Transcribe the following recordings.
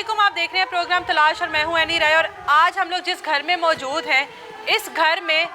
अस्सलामुअलैकुम, आप देख रहे हैं प्रोग्राम तलाश और मैं हूं एनी राय। और आज हम लोग जिस घर में मौजूद हैं, इस घर में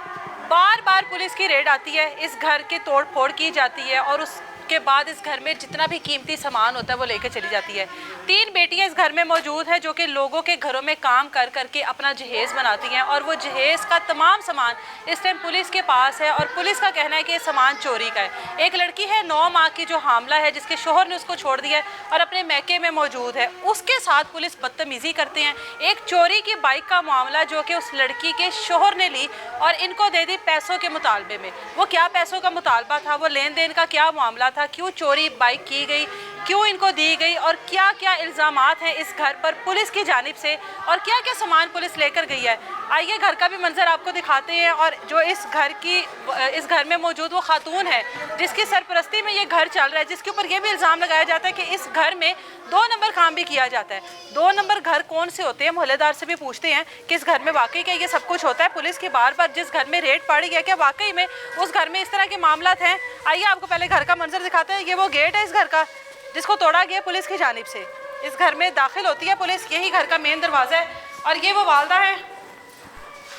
बार बार पुलिस की रेड आती है, इस घर के तोड़ फोड़ की जाती है और उसके बाद इस घर में जितना भी कीमती सामान होता है वो लेके चली जाती है। 3 बेटियां इस घर में मौजूद हैं जो कि लोगों के घरों में काम कर करके अपना जहेज़ बनाती हैं और वो जहेज़ का तमाम सामान इस टाइम पुलिस के पास है और पुलिस का कहना है कि ये सामान चोरी का है। एक लड़की है 9 माह की जो हामला है, जिसके शोहर ने उसको छोड़ दिया है और अपने मैके में मौजूद है, उसके साथ पुलिस बदतमीज़ी करते हैं। एक चोरी की बाइक का मामला जो कि उस लड़की के शोहर ने ली और इनको दे दी पैसों के मुतालबे में। वो क्या पैसों का मुतालबा था, वो लेन देन का क्या मामला था, क्यों चोरी बाइक की गई, क्यों इनको दी गई और क्या क्या इल्ज़ामात हैं इस घर पर पुलिस की जानिब से और क्या क्या सामान पुलिस लेकर गई है। आइए घर का भी मंजर आपको दिखाते हैं। और जो इस घर में मौजूद वो खातून है जिसकी सरपरस्ती में ये घर चल रहा है, जिसके ऊपर ये भी इल्ज़ाम लगाया जाता है कि इस घर में 2 नंबर काम भी किया जाता है। 2 नंबर घर कौन से होते हैं, मोहल्लेदार से भी पूछते हैं कि इस घर में वाकई क्या ये सब कुछ होता है। पुलिस की बार बार जिस घर में रेड पड़ी है, क्या वाकई में उस घर में इस तरह के मामला हैं। आइए आपको पहले घर का मंजर दिखाते हैं। ये वो गेट है इस घर का जिसको तोड़ा गया पुलिस की जानिब से। इस घर में दाखिल होती है पुलिस, यही घर का मेन दरवाज़ा है और ये वो वालदा है।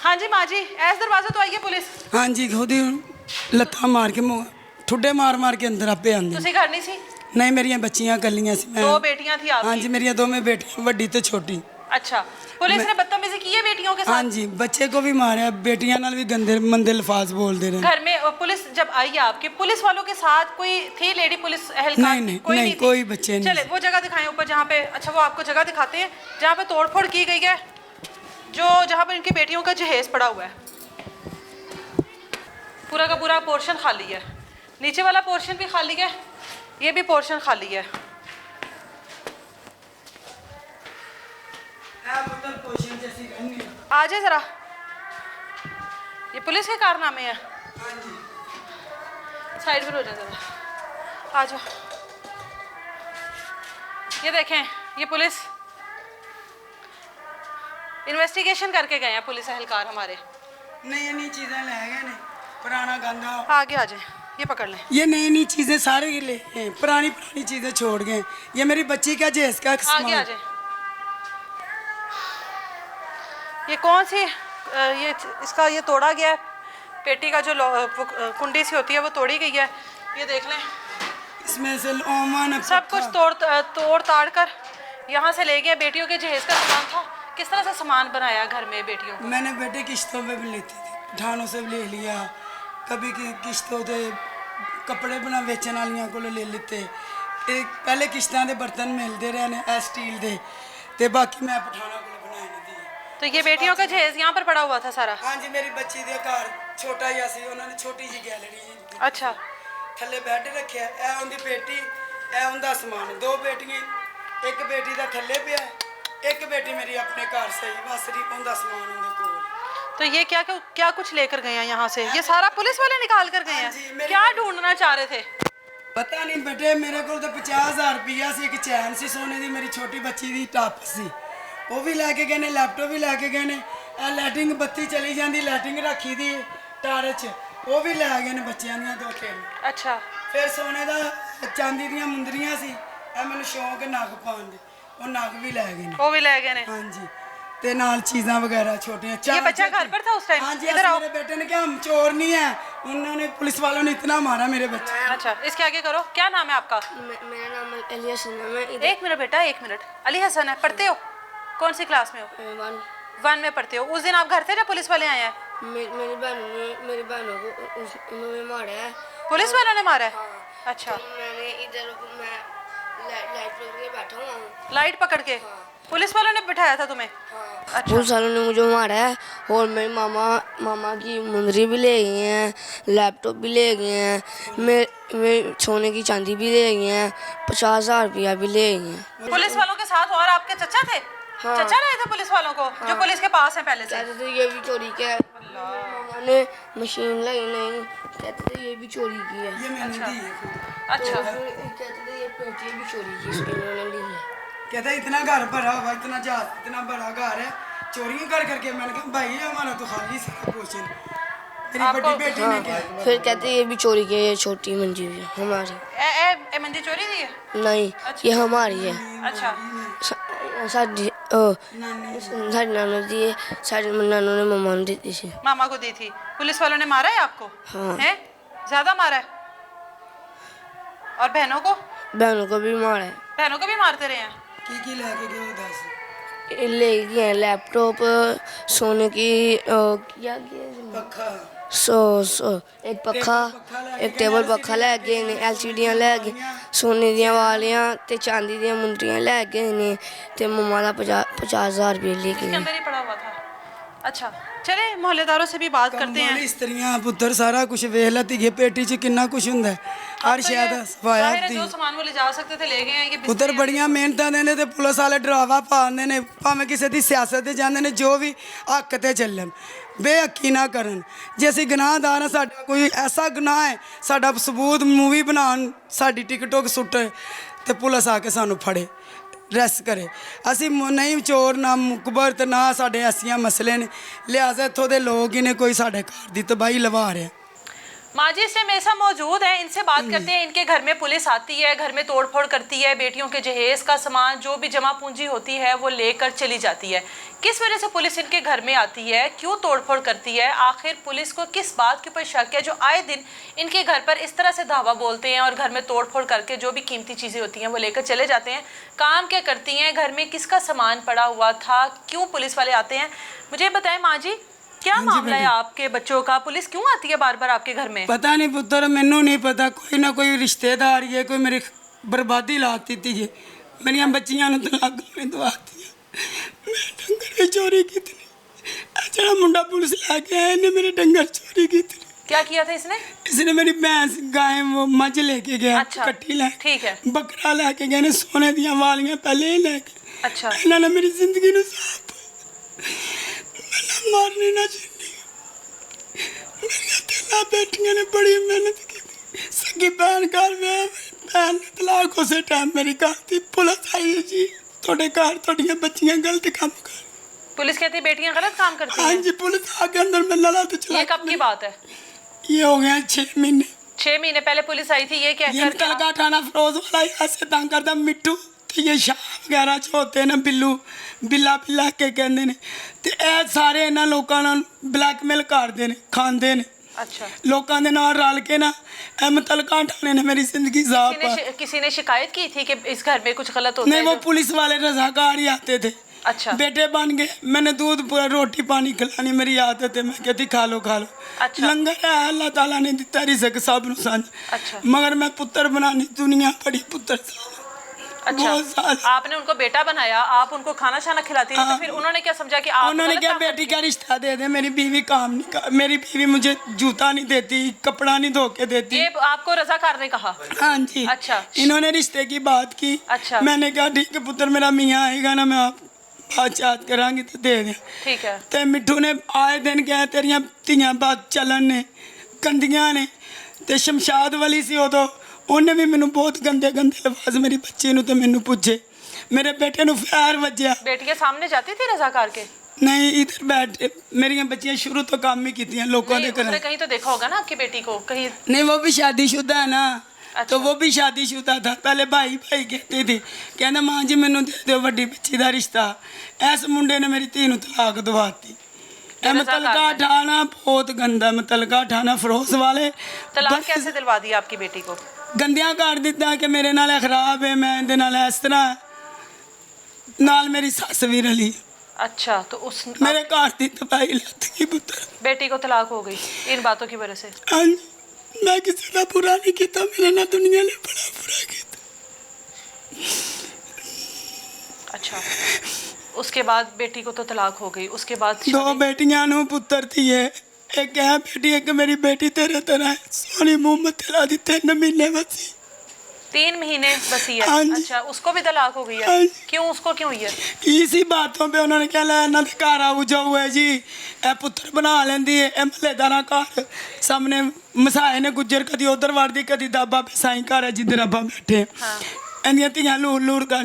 हाँ जी माँ जी, ऐस दरवाज़ा तो आइए पुलिस। हाँ जी, खुद ही लत्ता मार के ठुड्डे मार मार के अंदर आपे आंदे। तुसी घर नहीं सी? नहीं, मेरिया बच्चियां कलियां सी। 2 बेटियां थी आपकी? हाँ जी, मेरिया 2 में बेटियां, बड़ी तो छोटी। अच्छा, पुलिस ने बदतमीजी की है बेटियों के साथ? हाँ जी, बच्चे को भी मारा, बेटियां नाल भी गंदे मंदे अल्फाज बोलते रहे। घर में पुलिस जब आई आपके, पुलिस वालों के साथ कोई थी लेडी पुलिस एहलकार? नहीं, कोई बच्चे नहीं। चले वो जगह दिखाएं ऊपर जहाँ पे, अच्छा वो आपको जगह दिखाते हैं जहाँ पे तोड़फोड़ की गई है, जहाँ पर इनकी बेटियों का जहेज पड़ा हुआ है। पूरा का पूरा पोर्शन खाली है, नीचे वाला पोर्शन भी खाली है, ये भी पोर्शन खाली है। आ जाए जरा, ये पुलिस के कारनामे हैं। साइड पर हो जाए जरा, आ जाओ। ये देखें, ये पुलिस इन्वेस्टिगेशन करके गए हैं पुलिस एहलकार हमारे। नई चीजें ले गए ने, पुराना गंदा आगे आ जाए, ये पकड़ लें। ये नई चीजें सारे ले, पुरानी चीजें छोड़ गए। ये मेरी बच्ची का जहेज का आगे आ जाए। ये कौन सी ये इसका ये तोड़ा गया है, पेटी का जो कुंडी सी होती है वो तोड़ी गई है। ये देख लें, इसमें से ओमान सब कुछ तोड़ ताड़ कर यहाँ से ले गए। बेटियों के जहेज का सामान था। किस तरह से सामान बनाया घर में बेटियों को? मैंने बेटे किश्तों पे भी लेती थी, ठानों से भी ले लिया, कभी किश्तों से कपड़े बना बेचने वालियां को ले लेते। पहले किश्तां दे बर्तन मिलते रहे ने स्टील दे, ते बाकी मैं पठाना को बनाए नहीं दी। तो ये बेटियों का जहेज यहाँ पर पड़ा हुआ था सारा? हाँ जी, मेरी बच्ची दे घर छोटा ही सी, उन्होंने छोटी जी गैलरी। अच्छा, थल्ले बेड रखे, ए उनकी बेटी, ए उनका समान। 2 बेटियां, एक बेटी का थल्ले पे, एक बेटी मेरी अपने घर सही, बस उनका समान उनके कोल। तो ये क्या कुछ लेकर गए हैं यहाँ से? ये सारा पुलिस वाले निकाल कर गए हैं? क्या ढूंढना चाह रहे थे? पता नहीं बेटे, मेरे को तो 50,000 रुपया सी, एक चैन सी सोने की, मेरी छोटी बच्ची की टप सी, वो भी लैके गए ने, लैपटॉप भी लैके गए ने। लैटिंग बत्ती चली जाती, लैटिंग रखी थी टारे च, वो भी लै गए ने बच्चों दियां 2-3। अच्छा, फिर सोने का चांदी दियां मुंदरियां सी, मैंने शौक है नग पाने दे, वो नग भी लै गए ने। वो भी ले गए ने? हाँ जी, ते नाल चीज़ां वगैरह छोटियां। ये बच्चा घर पर था उस टाइम? हाँ जी, इधर आओ। मेरे बेटे ने कहा हम चोर नहीं है, उन्होंने पुलिस वालों ने इतना मारा मेरे बच्चे। अच्छा, इसके आगे करो। क्या नाम है आपका? मेरा नाम अली हसन है। मैं 1 मिनट बेटा, 1 मिनट। अली हसन है, पढ़ते हो? कौन सी क्लास में हो? 1 में पढ़ते हो। उस दिन आप घर थे जब पुलिस वाले आए हैं? मेरी बहनों को उन्होंने मारा है। पुलिस वालों ने मारा है? हाँ। अच्छा, तो मैंने इधर मैं लाइट पकड़ के बैठा हुआ हूँ। लाइट पकड़ के? हाँ। पुलिस वालों ने बिठाया था तुम्हें? हाँ। अच्छा, पुलिस वालों ने मुझे मारा है और मेरी मामा की मुंदरी भी ले गए हैं, लैपटॉप भी ले गए हैं, मेरे सोने की चांदी भी ले गए हैं, 50,000 रुपया भी ले गए हैं। पुलिस वालों के साथ और आपके चचा थे? हाँ। चचा रहे थे पुलिस वालों को? हाँ। जो पुलिस के पास है पहले से? कहते थे ये भी चोरी किया है। मामा ने मशीन लाई नहीं, कहते थे ये भी चोरी की है। ये मैंने दी है खुद। अच्छा, तो फिर कहते थे ये पेटी भी चोरी की है, इन्होंने ली है। कहता इतना घर भरा हुआ, इतना बड़ा घर है, चोरियां कर करके। मैंने कहा भाई हमारा तो खाली सारा पोर्शन। मेरी बड़ी बेटी ने क्या? फिर कहते ये भी चोरी की है, ये छोटी मंजी भी हमारी। ए मंजी चोरी दी है? नहीं, ये हमारी है। अच्छा, ਸਾਡੀ ਸਾਡੀ ਨਾਨੂ ਦੀ ਸਾਡੇ ਨਾਨੂ ਨੇ ਮਮਾ ਨੂੰ ਦਿੱਤੀ ਸੀ। मामा को दी थी। पुलिस वालों ने मारा है आपको? हाँ। हैं? ज्यादा मारा है? और बहनों को? बहनों को भी मारा है। बहनों को भी मारते रहे हैं? ਕੀ ਲੈ ਕੇ ਗਏ ਉਹ ਦੱਸ। ये ले गए लैपटॉप, सोने की क्या किया ਪੱਖਾ एक पखा, एक टेबल पखा लै गए ने, LCD लै गए, सोने दियां वालियां ते चांदी दियां मुंदरियां लै गए ने ते मम्मा दा 50,000 रुपये ले इसके गए। अंदर ही पड़ा हुआ था। अच्छा चले मोहल्लेदारों से भी बात करते हैं। ਇਸਤਰੀਆਂ ਪੁੱਤਰ ਸਾਰਾ ਕੁਝ ਵੇਖ ਲੈ ਧੀਏ, ਪੇਟੀ 'ਚ ਕਿੰਨਾ ਕੁਝ ਹੁੰਦਾ ਹੈ, ਹਰ तो ਸ਼ੈ ये ਦਾ ਸਫਾਇਆ जाहिर है, ਦੀ। जो सामान वो ले जा सकते थे ले गए हैं। ये ਪੁੱਤਰ बिस्तरे- ਬੜੀਆਂ ਮਿਹਨਤਾਂ ਦੇ ਨੇ ਤੇ ਪੁਲਿਸ ਵਾਲੇ ਡਰਾਵਾ ਪਾਉਂਦੇ ਨੇ, ਭਾਵੇਂ ਕਿਸੇ ਦੀ ਸਿਆਸਤ ਤੇ ਜਾਂਦੇ ਨੇ, ਜੋ ਵੀ ਹੱਕ ਤੇ ਚੱਲਣ, ਬੇਹੱਕੀ ਨਾ ਕਰਨ। ਜੇ ਅਸੀਂ ਗੁਨਾਹਗਾਰ ਹਾਂ, ਸਾਡਾ ਕੋਈ ਐਸਾ ਗੁਨਾਹ ਹੈ, ਸਾਡਾ ਸਬੂਤ ਮੂਵੀ ਬਣਾਉਣ, ਸਾਡੀ ਟਿਕਟੋਕ ਸੁੱਟੇ ਤੇ ਪੁਲਿਸ ਆ ਕੇ ਸਾਨੂੰ ਫੜੇ, ਰੈਸਟ ਕਰੇ। ਅਸੀਂ ਨਹੀਂ ਚੋਰ ਨਾ ਮੁਕਬਰ ਤੇ ਨਾ ਸਾਡੇ ਐਸੀਆਂ ਮਸਲੇ ਨੇ, ਲਿਹਾਜ਼ਾ ਇੱਥੋਂ ਦੇ ਲੋਕ ਹੀ ਨੇ ਕੋਈ ਸਾਡੇ ਘਰ ਦੀ ਤਬਾਹੀ ਲਵਾ ਰਿਹਾ। माँ जी इस टाइम ऐसा मौजूद है, इनसे बात करते हैं। इनके घर में पुलिस आती है, घर में तोड़फोड़ करती है, बेटियों के जहेज का सामान जो भी जमा पूंजी होती है वो लेकर चली जाती है। किस वजह से पुलिस इनके घर में आती है, क्यों तोड़फोड़ करती है, आखिर पुलिस को किस बात के ऊपर शक है जो आए दिन इनके घर पर इस तरह से धावा बोलते हैं और घर में तोड़फोड़ करके जो भी कीमती चीज़ें होती हैं वो लेकर चले जाते हैं? काम क्या करती हैं, घर में किसका सामान पड़ा हुआ था, क्यों पुलिस वाले आते हैं? मुझे बताएं माँ जी, क्या मामला है आपके बच्चों का? पुलिस क्यों आती है बार बार आपके घर में? ਪਤਾ ਨਹੀਂ ਪੁੱਤਰ, ਮੈਨੂੰ ਨਹੀਂ ਪਤਾ। ਕੋਈ ਨਾ ਕੋਈ ਰਿਸ਼ਤੇਦਾਰ ਹੀ ਹੈ, ਕੋਈ ਮੇਰੀ ਬਰਬਾਦੀ ਲਾ ਦਿੱਤੀ ਹੈ। ਮੇਰੀਆਂ ਬੱਚੀਆਂ ਨੂੰ ਤਲਾਕ ਨੇ ਦਵਾਤੀਆਂ, ਮੈਂ ਡੰਗਰ ਵੀ ਚੋਰੀ ਕੀਤੀ। ਇਹ ਜਿਹੜਾ ਮੁੰਡਾ ਪੁਲਿਸ ਲੈ ਕੇ ਆਇਆ, ਇਹਨੇ ਮੇਰੇ ਡੰਗਰ ਚੋਰੀ ਕੀਤੇ। क्या किया था इसने? इसने मेरी भैंस गाय वो मझ लेके गया, अच्छा, कट्टी ले, ठीक है। बकरा लेके गए ने, सोने दियां वालियां पहले ही लेके। अच्छा इन्होंने मेरी जिंदगी नु साफ मैंने मारनी ना चाहिए। मेरी तीन बेटियां ने बड़ी मेहनत की, सगी बहन घर में बहन ने तलाक उसे टाइम मेरी घर थी। पुलिस आई है जी, थोड़े घर थोड़ियां बच्चियां गलत काम कर। पुलिस कहती है बेटियां गलत काम करती हाँ हैं। जी, पुलिस आके अंदर में लड़ा तो चला। ये कब की बात है? ये हो गया 6 महीने। 6 महीने पहले पुलिस आई थी, ये ये कहकर कल का ठाना फरोज वाला ऐसे तंग करता मिट्टू ते ये शाह वगैरह च होते ना बिल्लू बिल्ला के कहते ने ते ਇਹ ਸਾਰੇ ਇਹਨਾਂ ਲੋਕਾਂ ਨਾਲ ਬਲੈਕਮੇਲ ਕਰਦੇ ਨੇ, ਖਾਂਦੇ ਨੇ। अच्छा ਲੋਕਾਂ ਦੇ ਨਾਲ ਰਲ ਕੇ ਨਾ ਇਹ ਮੁਤਲਕਾ ठाने ने मेरी जिंदगी ज़ाब पर। किसी ने शिकायत की थी कि इस घर में कुछ गलत होता नहीं, है वो जो- पुलिस वाले रजाकार ही आते थे। अच्छा बेटे बन गए, मैंने दूध पूरा रोटी पानी खिलानी मेरी आदत है। मैं कहती खा लो खा लो। अच्छा। लंगर है, अल्लाह ताला ने दिता रिज़्क सब नु सांझ। अच्छा। मगर मैं पुत्र बनानी, दुनिया बड़ी पुत्र अच्छा बहुत साल। आपने उनको बेटा बनाया, आप उनको खाना शाना खिलाती थी, तो हाँ। फिर उन्होंने क्या समझा कि आप उन्होंने गलत क्या काम बेटी करती का रिश्ता दे दे, मेरी बीवी काम नहीं कर, मेरी बीवी मुझे जूता नहीं देती, कपड़ा नहीं धो के हैं? देती। ये आपको रजाकार ने कहा? हाँ जी। अच्छा। इन्होंने रिश्ते की बात की। अच्छा। मैंने कहा ठीक है पुत्र, मेरा मियाँ आएगा ना, मैं आप बात करांगी तो दे दें। ठीक है। ਤੇ ਮਿੱਠੂ ਨੇ ਆਏ ਦਿਨ ਕਿਹਾ ਤੇਰੀਆਂ ਧੀਆਂ ਬਾਤ ਚੱਲਣ ਨੇ, ਗੰਦੀਆਂ ਨੇ। ਤੇ ਸ਼ਮਸ਼ਾਦ ਵਾਲੀ ਸੀ ਉਦੋਂ, ਉਹਨੇ ਵੀ ਮੈਨੂੰ ਬਹੁਤ ਗੰਦੇ ਲਫ਼ਜ਼ ਮੇਰੀ ਬੱਚੀ ਨੂੰ ਤੇ ਮੈਨੂੰ ਪੁੱਛੇ। ਮੇਰੇ ਬੇਟੇ ਨੂੰ ਫੈਰ ਵੱਜਿਆ। बेटियां सामने जाती थी रजाकार के? ਨਹੀਂ ਇਧਰ ਬੈਠ, ਮੇਰੀਆਂ ਬੱਚੀਆਂ ਸ਼ੁਰੂ ਤੋਂ ਕੰਮ ਹੀ ਕੀਤੀਆਂ ਲੋਕਾਂ ਦੇ नहीं, उसने ਘਰਾਂ। कहीं तो देखा होगा ना आपकी बेटी को कहीं? नहीं, वो भी शादीशुदा है ना। अच्छा। तो वो भी शादीशुदा था। पहले भाई कहती थी, कहना माँ जी मैनू दे दो वड्डी बच्ची का रिश्ता। इस मुंडे ने मेरी धी नूं तलाक दवाती। मुतलका ठाना बहुत गंदा, मुतलका ठाना फरोज वाले। तलाक कैसे दिलवा दी आपकी बेटी को? गंदियां कर दिता कि मेरे नाल खराब है, मैं इहदे नाल इस तरह नाल मेरी सस भी रली। अच्छा तो उस मेरे घर की तबाही लत गई पुत्र। बेटी को तलाक हो गई इन बातों की वजह से? हाँ जी, मैं किसी का बुरा नहीं किया, मेरे ना दुनिया ने बड़ा बुरा किया। अच्छा उसके बाद बेटी को तो तलाक हो गई, उसके बाद दो शादी- बेटियां नू पुत्र थी है, एक है बेटी, एक मेरी बेटी तेरे तरह है, सोनी मोहम्मद तिला दी 3 महीने बसी। 3 महीने बसी है? हाँ जी। अच्छा उसको भी तलाक हो गई हाँ है? जी। क्यों, उसको क्यों हुई है? इसी बातों पे उन्होंने क्या लिया, इन्हों के घर आऊ जाऊ है जी, ए पुत्र बना लेंदी है, ए महलेदारा घर सामने मसाए ने गुज्जर, कदी उधर वड़दी, कदी दाबा पे साई घर है जिधर आप बैठे। हाँ। इंदियां धीयां लूर लूर कर,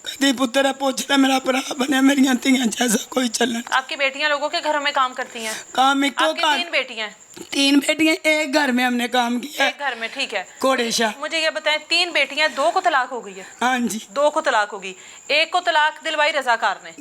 कदी पुत्र है पूछ ले मेरा भरा बने, मेरियां धीयां जैसा कोई चलन। आपकी बेटियां लोगों के घरों में काम करती हैं? काम इको आपकी घर 3 बेटियां हैं? 3 बेटियां, एक घर में हमने काम किया एक घर में, ठीक है। कोड़े शाह। मुझे ये बताएं, 3 बेटियां, 2 को तलाक हो गई है? हाँ जी, 2 को तलाक होगी। एक को तलाक दिलवाई रजाकार ने?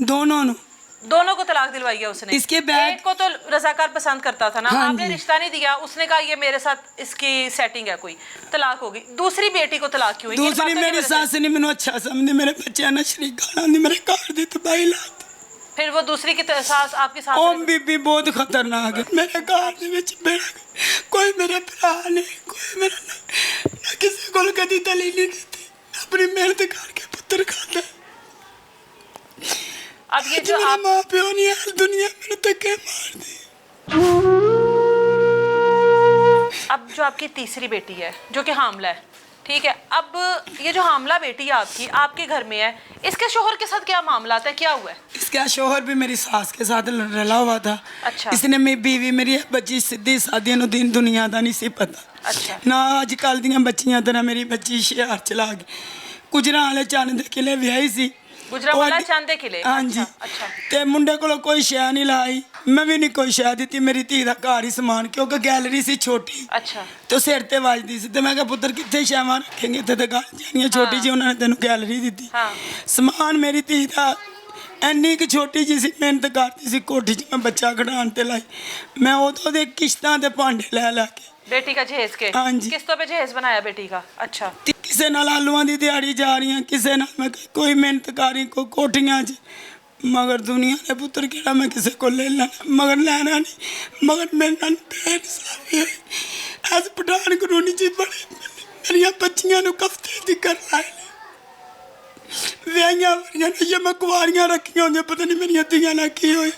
दोनों को तलाक दिलवाई है उसने। इसके बाद एक को तो रजाकार पसंद करता था ना, हाँ आपने जी। रिश्ता नहीं दिया, उसने कहा ये मेरे साथ इसकी सेटिंग है कोई, तलाक होगी। दूसरी बेटी को तलाक क्यों हुई? इन दूसरी बातों की मेरी वजह से? सस ने मैंने अच्छा समझे, मेरे बच्चे ना शरीका ना मेरे घर दी तबाही लाती। फिर वो दूसरी की सास, आपकी सास ओ ने- बीबी बहुत खतरनाक है मेरे घर दे विच। मेरा कोई मेरे भरा नहीं, कोई मेरा ना किसी को कदी दलील नहीं दी, अपनी मेहनत करके पुत्र खाता। अब ये जो मेरा आप माँ प्यो नहीं है, दुनिया मेरे धक्के मार दी। अब जो आपकी तीसरी बेटी है जो कि हामला है, ठीक है, अब ये जो हामला बेटी है आपकी, आपके घर में है, इसके शोहर के साथ क्या मामला है, क्या हुआ है? इसका शोहर भी मेरी सास के साथ रला हुआ था। अच्छा। इसने मेरी बीवी मेरी बच्ची सीधी सादियां नु दिन दुनिया दा नहीं सी पता। अच्छा। ना अजकल दियां बच्चियां तरह मेरी बच्ची शहर चला गई। गुजरा वाले चंद दे किले विआही सी। गुजरांवाला चांदे किले? हाँ जी। अच्छा। ते मुंडे कोलों कोई शै नहीं लाई, मैं भी नहीं कोई शै दी। मेरी धी दा घर ही समान, क्योंकि गैलरी सी छोटी, अच्छा। तो सिर ते वजदी सी। ते मैं कहा पुत्र कितने शैवां रखेंगे, ते गल जानी है छोटी जी, उन्होंने तेन गैलरी दी। हाँ। समान मेरी धी दा ਇੰਨੀ ਕਿ ਛੋਟੀ ਜਿਹੀ ਸੀ, ਮਿਹਨਤ ਕਰਦੀ ਸੀ, ਕੋਠੀ 'ਚ ਮੈਂ ਬੱਚਾ ਖਿਡਾਉਣ ਤੇ ਲਾਈ। ਮੈਂ ਉਦੋਂ ਦੇ ਕਿਸ਼ਤਾਂ ਤੇ ਭਾਂਡੇ ਲੈ ਲੈ ਕੇ बेटी का जहेज के? हाँ जी। किस्तों पे जहेज बनाया बेटी का? अच्छा। ਤੇ ਕਿਸੇ ਨਾਲ ਆਲੂਆਂ ਦੀ ਦਿਹਾੜੀ ਜਾ ਰਹੀ ਹਾਂ, ਕਿਸੇ ਨਾਲ ਮੈਂ ਕੋਈ ਮਿਹਨਤ ਕਰ ਰਹੀ, ਕੋਈ ਕੋਠੀਆਂ 'ਚ। ਮਗਰ ਦੁਨੀਆ ਨੇ ਪੁੱਤਰ ਕਿਹੜਾ ਮੈਂ ਕਿਸੇ ਕੋਲ ਲੈ ਲੈਣਾ, ਮਗਰ ਲੈਣਾ ਨਹੀਂ। ਮਗਰ ਮੇਰੇ ਨਾਲ ਬੇਇਨਸਾਫੀ ਹੋਈ। ਅੱਜ ਪਠਾਨ ਕਾਨੂੰਨੀ 'ਚ ਬੜੇ ਮੇਰੀਆਂ ਬੱਚੀਆਂ ਨੂੰ ਕਫਤੇ ਦੀ ਕਰ ਲਾਏ ਨੇ। ਵਿਆਹੀਆਂ ਵਰੀਆਂ ਨੇ ਜੇ ਮੈਂ ਕੁਆਰੀਆਂ ਰੱਖੀਆਂ ਹੁੰਦੀਆਂ, ਪਤਾ ਨਹੀਂ ਮੇਰੀਆਂ ਧੀਆਂ ਨਾਲ ਕੀ ਹੋਏ।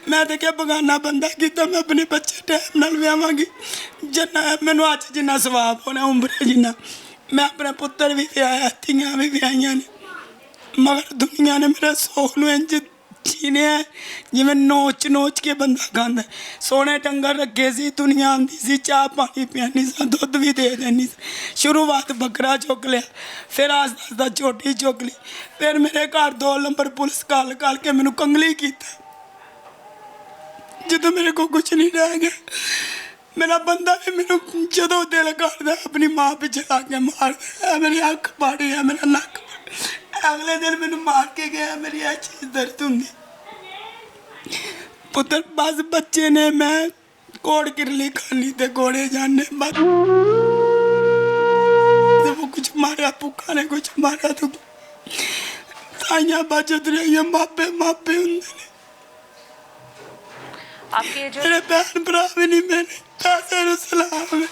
ਮੈਂ ਤਾਂ ਕਿਹਾ ਬਗਾਨਾ ਬੰਦਾ ਕੀਤਾ, ਮੈਂ ਆਪਣੇ ਬੱਚੇ ਟਾਈਮ ਨਾਲ ਵਿਆਹਾਂਗੀ। ਜਿੰਨਾ ਮੈਨੂੰ ਅੱਜ ਜਿੰਨਾ ਸਵਾਬ ਹੋਣਾ ਉਮਰੇ ਜਿੰਨਾ, ਮੈਂ ਆਪਣੇ ਪੁੱਤਰ ਵੀ ਵਿਆਹਿਆ, ਧੀਆਂ ਵੀ ਵਿਆਹੀਆਂ ਨੇ। ਮਗਰ ਦੁਨੀਆ ਨੇ ਮੇਰੇ ਸੋਖ ਨੂੰ ਇੰਝ ਚੀਨਿਆ ਜਿਵੇਂ ਨੋਚ ਨੋਚ ਕੇ ਬੰਦਾ ਖਾਂਦਾ। ਸੋਹਣੇ ਡੰਗਰ ਰੱਖੇ ਸੀ, ਦੁਨੀਆ ਆਉਂਦੀ ਸੀ, ਚਾਹ ਪਾਣੀ ਪਿਆਣੀ ਸਾਂ, ਦੁੱਧ ਵੀ ਦੇ ਦੇਣੀ ਸੀ। ਸ਼ੁਰੂਆਤ ਬੱਕਰਾ ਚੁੱਕ ਲਿਆ, ਫਿਰ ਆਸਤਾ ਆਸਤਾ ਝੋਟੀ ਚੁੱਕ ਲਈ, ਫਿਰ ਮੇਰੇ ਘਰ 2 ਨੰਬਰ ਪੁਲਿਸ ਕਾਲ ਕਰਕੇ ਮੈਨੂੰ ਕੰਗਲੀ ਕੀਤਾ। ਜਦੋਂ ਮੇਰੇ ਕੋਲ ਕੁਝ ਨਹੀਂ ਰਹਿ ਗਿਆ, ਮੇਰਾ ਬੰਦਾ ਵੀ ਮੈਨੂੰ ਜਦੋਂ ਦਿਲ ਕਰਦਾ ਆਪਣੀ ਮਾਂ ਪਿੱਛੇ ਲਾ ਕੇ ਮਾਰਦਾ। ਮੇਰੀ ਅੱਖ ਪਾੜੀ ਹੈ, ਮੇਰਾ ਨੱਕ। ਅਗਲੇ ਦਿਨ ਮੈਨੂੰ ਮਾਰ ਕੇ ਗਿਆ, ਮੇਰੀ ਇਹ ਚੀਜ਼ ਦਰਦ ਹੁੰਦੀ। ਪੁੱਤਰ ਬਸ ਬੱਚੇ ਨੇ, ਮੈਂ ਕੋੜ ਕਿਰਲੀ ਖਾਨੀ ਤੇ ਕੋੜੇ ਜਾਣੇ ਬਸ। वो कुछ मारा भुखा ने, कुछ मारा तो ताइयां बचत रही, मापे मापे होंगे ने। आपके जो मेरे भैन भरा भी नहीं, मैंने पैसे नु सलाम है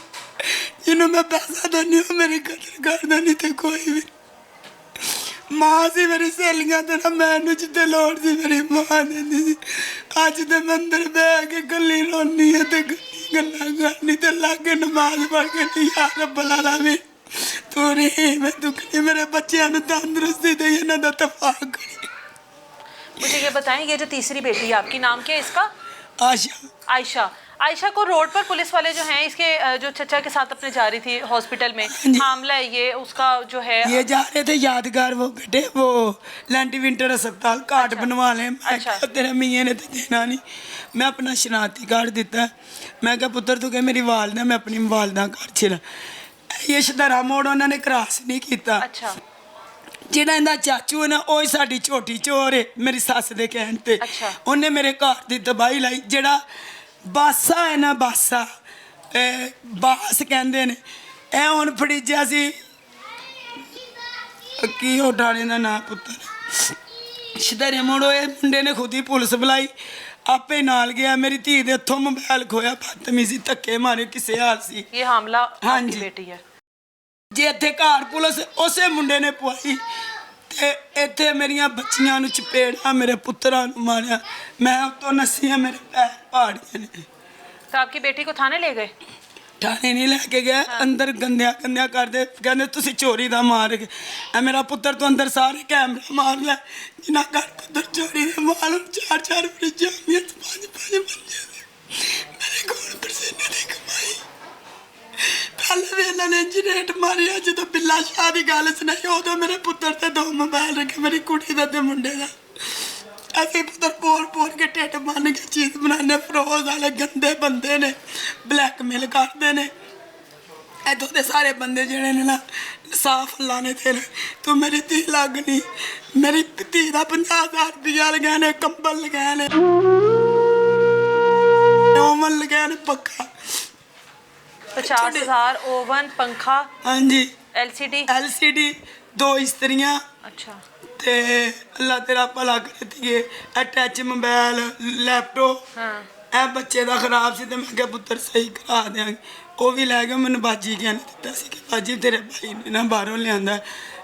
जिन्हों मैं पैसा देनी हो, मेरी कदर करदा नहीं ते कोई भी। मां सी मेरी सहेलियां ते ना मैनू जिते लोड़ सी मेरी मां देंदी सी। अज ते मैं अंदर बह के गली रोनी है ते गल्लां करनी ते लागे नमाज पढ़ के नहीं, यार रब्बुल आलमीन तू रही मैं दुखनी, मेरे बच्चों को तंदुरुस्ती दे, इन्हां दा तफाक करी। मुझे ये बताएं, ये जो तीसरी बेटी है आपकी, नाम क्या है इसका? आशा। आयशा। आयशा को रोड पर पुलिस वाले जो हैं, इसके जो चचा के साथ अपने जा रही थी हॉस्पिटल में, मामला है ये, उसका जो है ये जा रहे थे यादगार वो बेटे, वो लैंटी विंटर अस्पताल कार्ड बनवा लें। मैं अच्छा। कहा तेरे मियाँ ने तो देना नहीं, मैं अपना शनाख्ती कार्ड दिता। मैं कहा पुत्र तू कह मेरी वालदा, मैं अपनी वालदा घर छिला। ये शदरा मोड़ उन्होंने क्रॉस नहीं किया। अच्छा। ਜਿਹੜਾ ਇਹਦਾ ਚਾਚੂ ਹੈ ਨਾ, ਉਹ ਹੀ ਸਾਡੀ ਛੋਟੀ ਚੋਰ ਹੈ, ਮੇਰੀ ਸੱਸ ਦੇ ਕਹਿਣ ਤੇ। ਅੱਛਾ। ਉਹਨੇ ਮੇਰੇ ਘਰ ਦੀ ਤਬਾਹੀ ਲਾਈ। ਜਿਹੜਾ ਬਾਸਾ ਹੈ ਨਾ, ਬਾਸਾ ਬਾਸ ਕਹਿੰਦੇ ਨੇ, ਇਹ ਹੁਣ ਫੜੀਜਿਆ ਸੀ, ਕੀ ਉਹ ਠਾਣੇ ਦਾ ਨਾਂ ਪੁੱਤਰ ਸ਼ਦਰੇ ਮੋੜੋ। ਇਹ ਮੁੰਡੇ ਨੇ ਖੁਦ ਹੀ ਪੁਲਿਸ ਬੁਲਾਈ, ਆਪੇ ਨਾਲ ਗਿਆ। ਮੇਰੀ ਧੀ ਦੇ ਹੱਥੋਂ ਮੋਬਾਈਲ ਖੋਇਆ, ਬਦਤਮੀਜ਼ੀ ਧੱਕੇ ਮਾਰੇ, ਕਿਸੇ ਹਾਲ ਸੀ। ये हमला हाँ आपकी जी। बेटी है। ਜੇ ਇੱਥੇ ਘਰ ਪੁਲਿਸ ਉਸੇ ਮੁੰਡੇ ਨੇ ਪਵਾਈ, ਤੇ ਇੱਥੇ ਮੇਰੀਆਂ ਬੱਚੀਆਂ ਨੂੰ ਚਪੇੜਾਂ, ਮੇਰੇ ਪੁੱਤਰਾਂ ਨੂੰ ਮਾਰਿਆ। ਮੈਂ ਉਤੋਂ ਨੱਸੀਆਂ, ਮੇਰੇ ਪੈਰ ਪਾੜ ਗਏ ਨੇ। तो आपकी बेटी को थाने ले गए? ਠਾਣੇ ਨਹੀਂ ਲੈ ਕੇ ਗਏ, ਅੰਦਰ ਗੰਦਿਆ ਗੰਦਿਆ ਕਰਦੇ, ਕਹਿੰਦੇ ਤੁਸੀਂ ਚੋਰੀ ਦਾ ਮਾਰ ਗਏ। ਐ ਮੇਰਾ ਪੁੱਤਰ ਤੋਂ ਅੰਦਰ ਸਾਰੇ ਕੈਮਰਾ ਮਾਰ ਲੈ, ਜਿਨ੍ਹਾਂ ਘਰ ਪੁੱਤਰ ਚੋਰੀ ਦੇ ਮਾਲ 4-4 ਫਰਿੱਜਾਂ ਹੁੰਦੀਆਂ, 5-5 ਬੰਦੇ ਮੇਰੇ ਕੋਲ ਪਰਸੇਨੇ ਦੀ ਕਮਾਈ। ਪਹਿਲੇ ਵੀ ਇਹਨਾਂ ਨੇ ਜਨੇਟ ਮਾਰਿਆ, ਜਦੋਂ ਬਿੱਲਾ ਸ਼ਾਹ ਦੀ ਗੱਲ ਸੁਣਾਈ, ਉਦੋਂ ਮੇਰੇ ਪੁੱਤਰ ਤੇ 2 ਮੋਬਾਈਲ ਰੱਖੇ, ਮੇਰੀ ਕੁੜੀ ਦਾ ਤੇ ਮੁੰਡੇ ਦਾ। ਅਸੀਂ ਪੁੱਤਰ ਪੋਲ ਕੇ ਢਿੱਡ ਬੰਨ ਕੇ ਚੀਜ਼ ਬਣਾਉਂਦੇ। ਫਰੋਜ਼ ਵਾਲੇ ਗੰਦੇ ਬੰਦੇ ਨੇ, ਬਲੈਕਮੇਲ ਕਰਦੇ ਨੇ। ਇੱਥੋਂ ਦੇ ਸਾਰੇ ਬੰਦੇ ਜਿਹੜੇ ਨੇ ਨਾ ਸਾਫ ਲਾਣੇ ਤੇ ਨੇ। ਤੂੰ ਮੇਰੀ ਧੀ ਲੱਗਣੀ, ਮੇਰੀ ਧੀ ਦਾ 50,000 ਰੁਪਇਆ ਲਗਾਏ ਨੇ, ਕੰਬਲ ਲਗਾਏ ਨੇ, ओवन लगा ने पक्का 50,000 ओवन पंखा। हाँ जी LCD 2 इस्त्रियां। अच्छा ते अल्लाह तेरा भला करे दिए। टच मोबाइल लैपटॉप ए बच्चे का खराब सी ते मैं क्या पुत्र सही करा देंगे। वो भी लै गए। मैंने बाजी क्या नहीं दिता सी कि बाजी तेरे भाई ने ना बाहरों लिया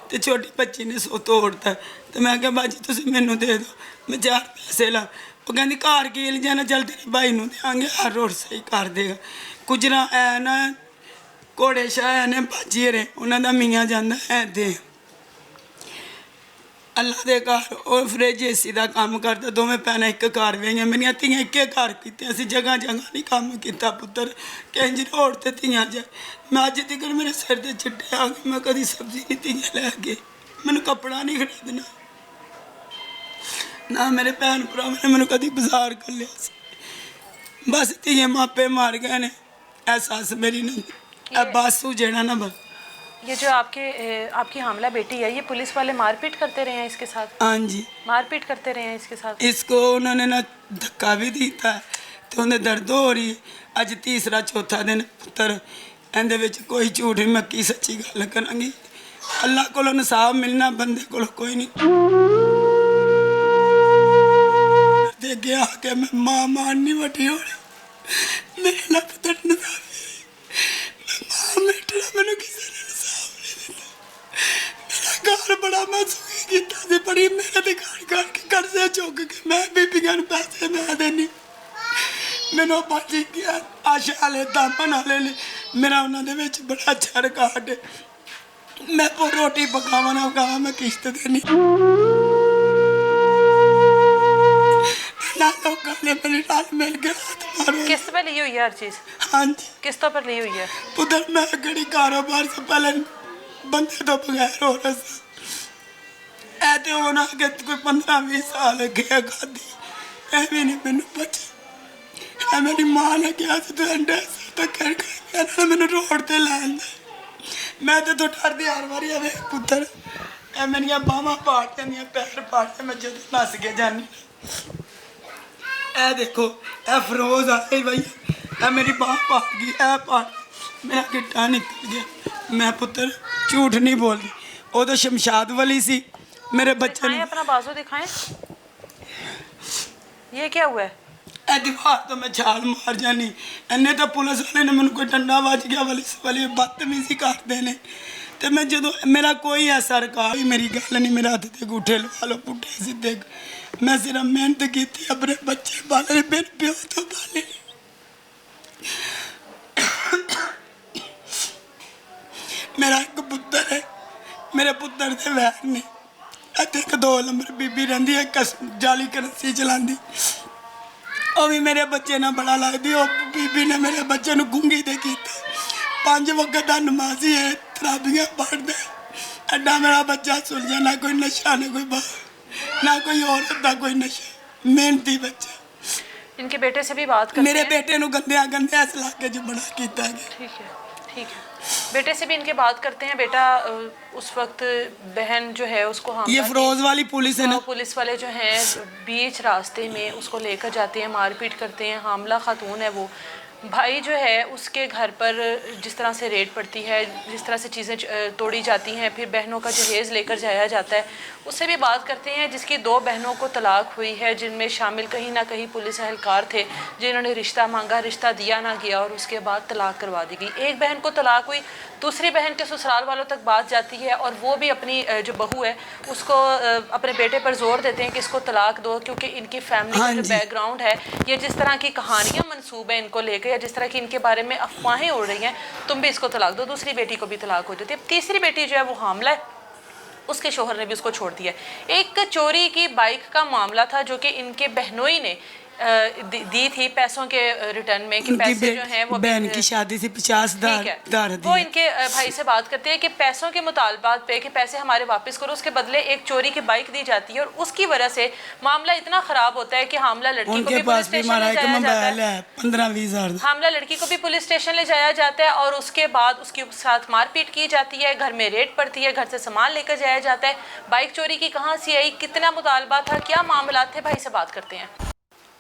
तो छोटी बच्ची ने सो तोड़ता। तो मैं क्या बाजी तुम मैनू दे दो, मैं 4 पैसे ला। वो कहती घर की ले जाना, चल तेरे भाई नूं देंगे, हर रोड सही कर देगा। गुजरा है ना घोड़े शाह ने बाजी हरे उन्हों का मियाँ जाता है दे अल्लाह के घर। और फ्रिज AC का काम करता। दोवें भैन एक घर वेइयां, मेरिया धियां एक घर कीतियां। असीं जगह जगह नहीं काम किया पुत्र, किंज रोड ते धियां जाए। मैं अज तक मेरे सिर ते चिट्टे आ गए। मैं कभी सब्जी नहीं धियां लैके, मैनूं कपड़ा नहीं खरीदना ना मेरे भैन भरावां ने मैनूं कभी बाजार कर लिया। बस धिये मापे मार गए ने। ऐ सस मेरी ने बासू जेड़ा ना बस। ये जो आपकी हामला बेटी है, ये पुलिस वाले मारपीट करते रहे हैं इसके साथ? हाँ जी मारपीट करते रहे हैं इसके साथ। इसको उन्होंने ना धक्का भी दिता है तो उन्हें दर्द हो रही है। अज तीसरा चौथा दिन पुत्र एंदे विच कोई झूठ नहीं, मैं की सच्ची गल करांगी। अल्लाह कोलों इंसाफ मिलना, बंदे कोलों कोई नहीं। दे गया कि मैं मां मारनी वड्डी होनी, मेरे ना पुत्र इंसाफ मां बेटा मैनूं किसी ने इंसाफ नहीं दिता। मेरा घर बड़ा मैं सुखी कीता सी, बड़ी मेहनत कर के कर्जे चुक के मैं बीबियां नूं पैसे मैं देनी। मैनूं बाजी गया आशा वाले दामन वाले ने मेरा उन्होंने विच बड़ा अच्छा रिकॉर्ड है। मैं रोटी पकावा ना पकावा मैं किश्त देनी ना, लोगों ने मेरे नाल मिल के हाथ मारो। किस्त पे ली हुई है हर चीज? हाँ जी किस्तों पर ली हुई है। उधर मैं गड़ी कारोबार से पहले बंदे तो बगैर हो रहा था। ऐसे होना कि कोई 15-20 साल गया खादी ऐ भी नहीं मैनू बची। ऐ मेरी मां ने कहा तू अंडे तक कर मैनू रोड ते लैन मैं तो डरदी हर बारी आवे पुत्र। ऐ मेरिया बाहां पाड़ जांदियां, पैर पाड़ के मैं जो नस के जानी। ऐ देखो ऐ फरोज आई भाई, ऐ मेरी बाह पाड़ गई, ऐ पाड़ मेरा गिट्टा निकल गया। मैं पुत्र झूठ नहीं बोलती। वो तो शमशाद वाली सी मेरे बच्चे ने। अपना बाजू दिखाएं। ये क्या हुआ है? ए दीवार तो मैं छाल मार जानी। इन्हें तो पुलिस वाले ने मैंने कोई डंडा बज गया वाली बदतमीजी करते ने। तो मैं जो मेरा कोई ऐसा रिकॉर्ड मेरी गल नहीं, मेरे हाथ से अंगूठे लवा लो पुट्ठे सीधे। मैं सिर्फ मेहनत की अपने बच्चे पाले, मेरे प्यो तो पाले। मेरा एक पुत्र है, मेरे पुत्र के वैर ने इतने एक 2 नंबर बीबी रही है, जाली करंसी चलाती। वो भी मेरे बच्चे ना बड़ा लगती। वो बीबी ने मेरे बच्चे को गूंगी दे किया। 5 वक्त का नमाजी है, तराबियाँ पढ़ता है। एडा मेरा बच्चा सुलझा, ना कोई नशा ना कोई बात ना कोई औरत का कोई नशा, मेहनती बच्चा। इनके बेटे से भी बात करते मेरे हैं? बेटे को गंदे गंदे इस इलाके च बड़ा किया गया। ठीक है ठीक है। बेटे से भी इनके बात करते हैं। बेटा उस वक्त बहन जो है उसको ये फरोज वाली पुलिस है ना, पुलिस वाले जो हैं बीच रास्ते में उसको लेकर जाते हैं, मारपीट करते हैं। हामला खातून है वो। भाई जो है उसके घर पर जिस तरह से रेड पड़ती है, जिस तरह से चीज़ें तोड़ी जाती हैं, फिर बहनों का जहेज़ लेकर जाया जाता है, उससे भी बात करते हैं। जिसकी 2 बहनों को तलाक हुई है, जिनमें शामिल कहीं ना कहीं पुलिस एहलकार थे जिन्होंने रिश्ता मांगा, रिश्ता दिया ना गया और उसके बाद तलाक करवा दी गई। एक बहन को तलाक हुई, दूसरी बहन के ससुराल वालों तक बात जाती है और वो भी अपनी जो बहू है उसको अपने बेटे पर जोर देते हैं कि इसको तलाक दो, क्योंकि इनकी फैमिली का जो बैकग्राउंड है, ये जिस तरह की कहानियाँ मनसूब है इनको लेकर या जिस तरह की इनके बारे में अफवाहें उड़ रही हैं, तुम भी इसको तलाक दो। दूसरी बेटी को भी तलाक हो जाती है। अब तीसरी बेटी जो है वो हामला है, उसके शोहर ने भी उसको छोड़ दिया। एक चोरी की बाइक का मामला था जो कि इनके बहनोई ने दी थी पैसों के रिटर्न में कि उनकी पैसे जो हैं वो बहन की शादी थी, 50 ठीक है, हजार वो इनके भाई से बात करते हैं कि पैसों के मुतालबात पे कि पैसे हमारे वापस करो, उसके बदले एक चोरी की बाइक दी जाती है और उसकी वजह से मामला इतना खराब होता है कि हामला लड़की को उनके भी पुलिस पास भी स्टेशन हमारा ले एक जाया जाता मोबाइल है। है 15-20 हजार। हामला लड़की को भी पुलिस स्टेशन ले जाया जाता है और उसके बाद उसके साथ मारपीट की जाती है, घर में रेड पड़ती है, घर से सामान लेकर जाया जाता है। बाइक चोरी की कहाँ से आई, कितना मुतालबा था, क्या मामला थे, भाई से बात करते हैं।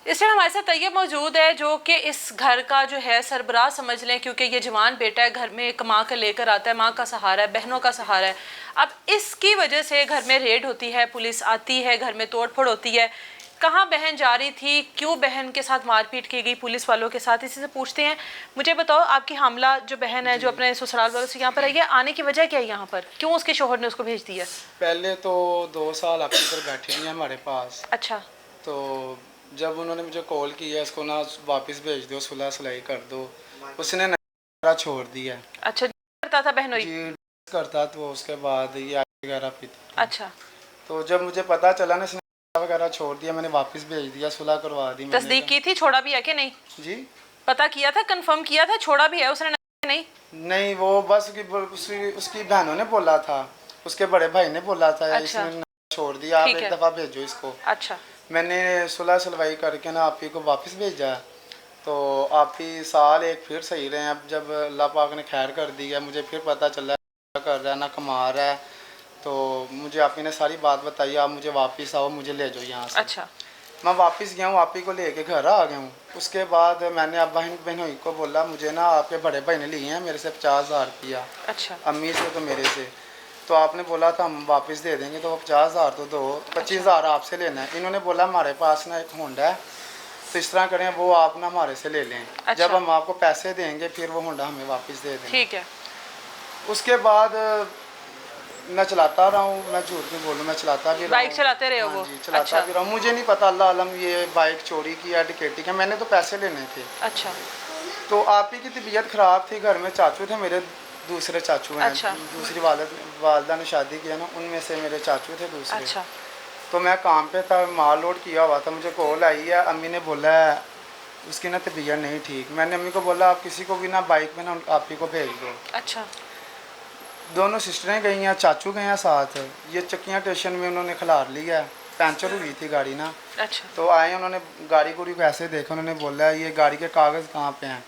इस टाइम हमारे साथ तैयब मौजूद है जो कि इस घर का जो है सरबराह समझ लें, क्योंकि ये जवान बेटा है, घर में कमा कर लेकर आता है, माँ का सहारा है, बहनों का सहारा है। अब इसकी वजह से घर में रेड होती है, पुलिस आती है, घर में तोड़फोड़ होती है। कहाँ बहन जा रही थी, क्यों बहन के साथ मारपीट की गई पुलिस वालों के साथ, इसी से पूछते हैं। मुझे बताओ, आपकी हामला जो बहन है जो अपने ससुराल वालों से यहाँ पर आई है, आने की वजह क्या है यहाँ पर, क्यों उसके शोहर ने उसको भेज दिया? पहले तो 2 साल आपकी इधर बैठी रही है हमारे पास। अच्छा, तो जब उन्होंने मुझे कॉल किया इसको ना वापस भेज दो, सुलह सुलाई कर दो, उसने नशा छोड़ दिया। अच्छा, करता था बहनोई? जी करता, तो उसके बाद ये आगे वगैरह पीता। अच्छा, तो जब मुझे पता चला ना इसने नशा वगैरह छोड़ दिया, मैंने वापस भेज दिया, सुलह करवा दी। तस्दीक की थी, छोड़ा भी है कि नहीं? जी पता किया था, कंफर्म किया था, छोड़ा भी है उसने? नहीं नहीं, वो बस उसकी बहनों ने बोला था, उसके बड़े भाई ने बोला था। अच्छा। इसने छोड़ दिया, आप ठीक एक है। दफ़ा भेजो इसको। अच्छा, मैंने सुलह सुलवाई करके ना आप ही को वापस भेजा, तो आप ही साल एक फिर सही रहे हैं। अब जब अल्लाह पाक ने खैर कर दी है, मुझे फिर पता चला क्या कर रहा है, ना कमा रहा है, तो मुझे आप ही ने सारी बात बताई, आप मुझे वापस आओ, मुझे ले जाओ यहाँ से। अच्छा, मैं वापस गया हूँ, आप ही को लेके घर आ गया हूँ। उसके बाद मैंने अब बहनोई को बोला, मुझे ना आपके बड़े भाई ने लिए हैं मेरे से 50,000 रुपया, अच्छा, अम्मी से तो मेरे से। तो आपने बोला था हम वापस दे देंगे, तो वो 50,000 तो दो, 25,000 आपसे लेना है। इन्होंने बोला हमारे पास ना एक होंडा है, तो इस तरह करें वो आप ना हमारे से ले लें। अच्छा। जब हम आपको पैसे देंगे फिर वो होंडा हमें वापस दे देंगे। ठीक है। उसके बाद मैं चलाता रहा हूँ, मैं झूठ नहीं बोलूँ, मैं चलाता भी रहा बाइक हूँ। चलाते रहे हो हाँ वो? जी, चलाता अच्छा। भी रहा हूँ। मुझे नहीं पता अल्लाह आलम ये बाइक चोरी की या डिकेटी की, मैंने तो पैसे लेने थे। अच्छा, तो आप ही की तबीयत ख़राब थी, घर में चाचू थे मेरे, दूसरे चाचू हैं। अच्छा। दूसरी वालदा ने शादी की है ना, उनमें से मेरे चाचू थे दूसरे। अच्छा, तो मैं काम पे था, माल लोड किया हुआ था, मुझे कॉल आई है, अम्मी ने बोला है उसकी ना तबीयत नहीं ठीक। मैंने अम्मी को बोला आप किसी को भी ना बाइक में ना आप ही को भेज दो। अच्छा, दोनों सिस्टरें गई हैं, चाचू गए हैं साथ। ये चक्कियाँ स्टेशन में उन्होंने खिलार लिया, पंचर हुई थी गाड़ी ना। अच्छा, तो आए, उन्होंने गाड़ी गुड़ी को ऐसे देखा, उन्होंने बोला ये गाड़ी के कागज़ कहाँ पे हैं।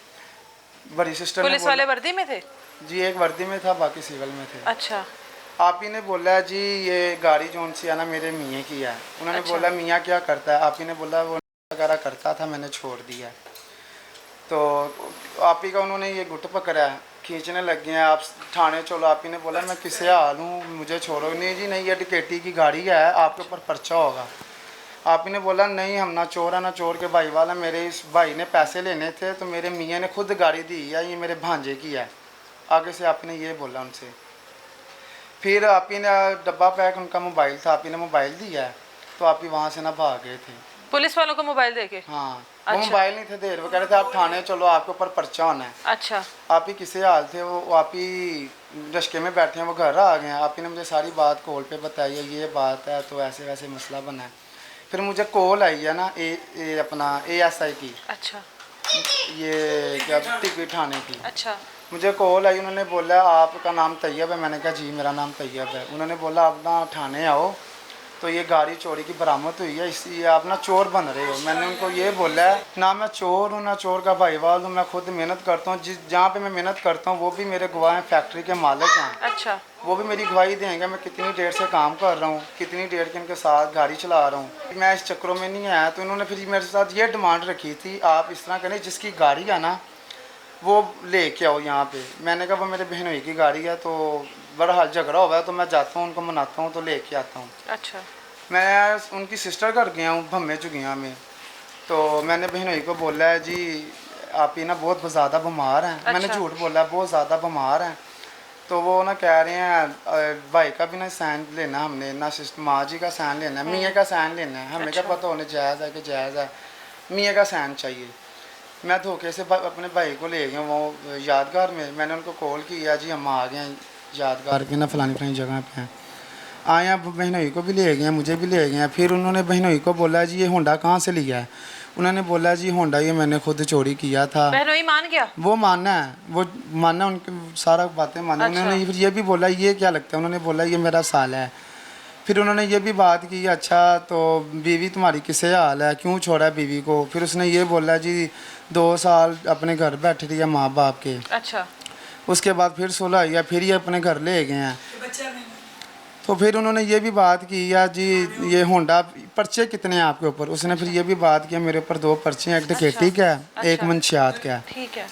बड़ी सिस्टर ने पुलिस वाले वर्दी में थे? जी एक वर्दी में था, बाकी सिविल में थे। अच्छा, आप ही ने बोला जी ये गाड़ी जोन सी है ना मेरे मियाँ की है। उन्होंने अच्छा। बोला मियाँ क्या करता है? आप ही ने बोला वो वगैरह करता था, मैंने छोड़ दिया। तो आप ही का उन्होंने ये गुट पकड़ा है, खींचने लग गए हैं, आप थाने चलो। आप ही ने बोला मैं किसे हाल हूँ, मुझे छोड़ो। नहीं जी नहीं, ये डिकेटी की गाड़ी है, आपके ऊपर पर्चा होगा। आप ही ने बोला नहीं हम ना चोर है ना चोर के भाई वाला, मेरे इस भाई ने पैसे लेने थे तो मेरे मियाँ ने खुद गाड़ी दी है, ये मेरे भांजे की है। आगे से आप ने ये बोला उनसे। फिर आप ही ने डब्बा पैक, उनका मोबाइल था, आप ही ने मोबाइल दिया है, तो आप ही वहाँ से ना भाग गए थे। पुलिस वालों को मोबाइल देके? हाँ, अच्छा। वो मोबाइल नहीं थे देर, वो कह रहे थे आप थाने चलो, आपके ऊपर पर्चा होना है। अच्छा, आप ही किसे हाल थे? वो आप ही रश्के में बैठे हैं, वो घर आ गए हैं। आप ही ने मुझे सारी बात कॉल पे बताई है, ये बात है, तो ऐसे वैसे मसला बना है। फिर मुझे कॉल आई है ना अपना ASI की, अच्छा, ये क्या टिकरी थाने की। अच्छा, मुझे कॉल आई, उन्होंने बोला आपका नाम तैयब है। मैंने कहा जी मेरा नाम तैयब है। उन्होंने बोला आप ना थाने आओ, तो ये गाड़ी चोरी की बरामद हुई है, इसलिए आप ना चोर बन रहे हो। मैंने उनको ये बोला है ना मैं चोर हूँ ना चोर का भाईवाल हूँ, मैं खुद मेहनत करता हूँ। जहाँ पे मैं मेहनत करता हूँ वो भी मेरे गवाह हैं, फैक्ट्री के मालिक हैं। अच्छा, वो भी मेरी गवाही देंगे मैं कितनी देर से काम कर रहा हूँ, कितनी देर के इनके साथ गाड़ी चला रहा हूँ। मैं इस चक्रों में नहीं आया। तो इन्होंने फिर मेरे साथ ये डिमांड रखी थी आप इस तरह करें जिसकी गाड़ी है ना वो लेके आओ यहाँ पे। मैंने कहा वो मेरे बहनोई की गाड़ी है, तो बड़ा हाल झगड़ा हुआ है, तो मैं जाता हूँ उनको मनाता हूँ तो लेके आता हूँ। अच्छा, मैं उनकी सिस्टर घर गया हूँ भम्मे चुगिया में, तो मैंने बहनोई को बोला है जी आप ही ना बहुत ज़्यादा बीमार हैं। अच्छा। मैंने झूठ बोला, बहुत ज़्यादा बीमार हैं। तो वो ना कह रहे हैं भाई का भी ना साइन लेना हमने, ना माँ जी का साइन लेना है, मियाँ का साइन लेना है। हमें क्या पता होने जायज़ है कि जायज़ है, मियाँ का साइन चाहिए। मैं धोखे से अपने भाई को ले गया वो यादगार में। मैंने उनको कॉल किया जी हम आ गए हैं यादगार के ना फलानी जगह पे हैं। आए अब बहनोई को भी ले गए, मुझे भी ले गए। फिर उन्होंने बहनोई को बोला जी ये होंडा कहाँ से लिया है? उन्होंने बोला जी होंडा ये मैंने खुद चोरी किया था। बहनोई मान गया? वो मानना है, वो मानना, उनकी सारा बातें मानना। अच्छा। उन्होंने फिर ये भी बोला ये क्या लगता है, उन्होंने बोला ये मेरा साल है। फिर उन्होंने ये भी बात की अच्छा तो बीवी तुम्हारी किसे हाल है, क्यों छोड़ा है बीवी को। फिर उसने ये बोला जी 2 साल अपने घर बैठी रही है माँ बाप के। अच्छा। उसके बाद फिर 16 या फिर ये अपने घर ले गए हैं। बच्चा नहीं। तो फिर उन्होंने ये भी बात की या जी ये होंडा पर्चे कितने हैं आपके ऊपर। उसने फिर ये भी बात किया मेरे ऊपर 2 पर्चे हैं, एक डकैती का है, एक मंशियात का है। ठीक है।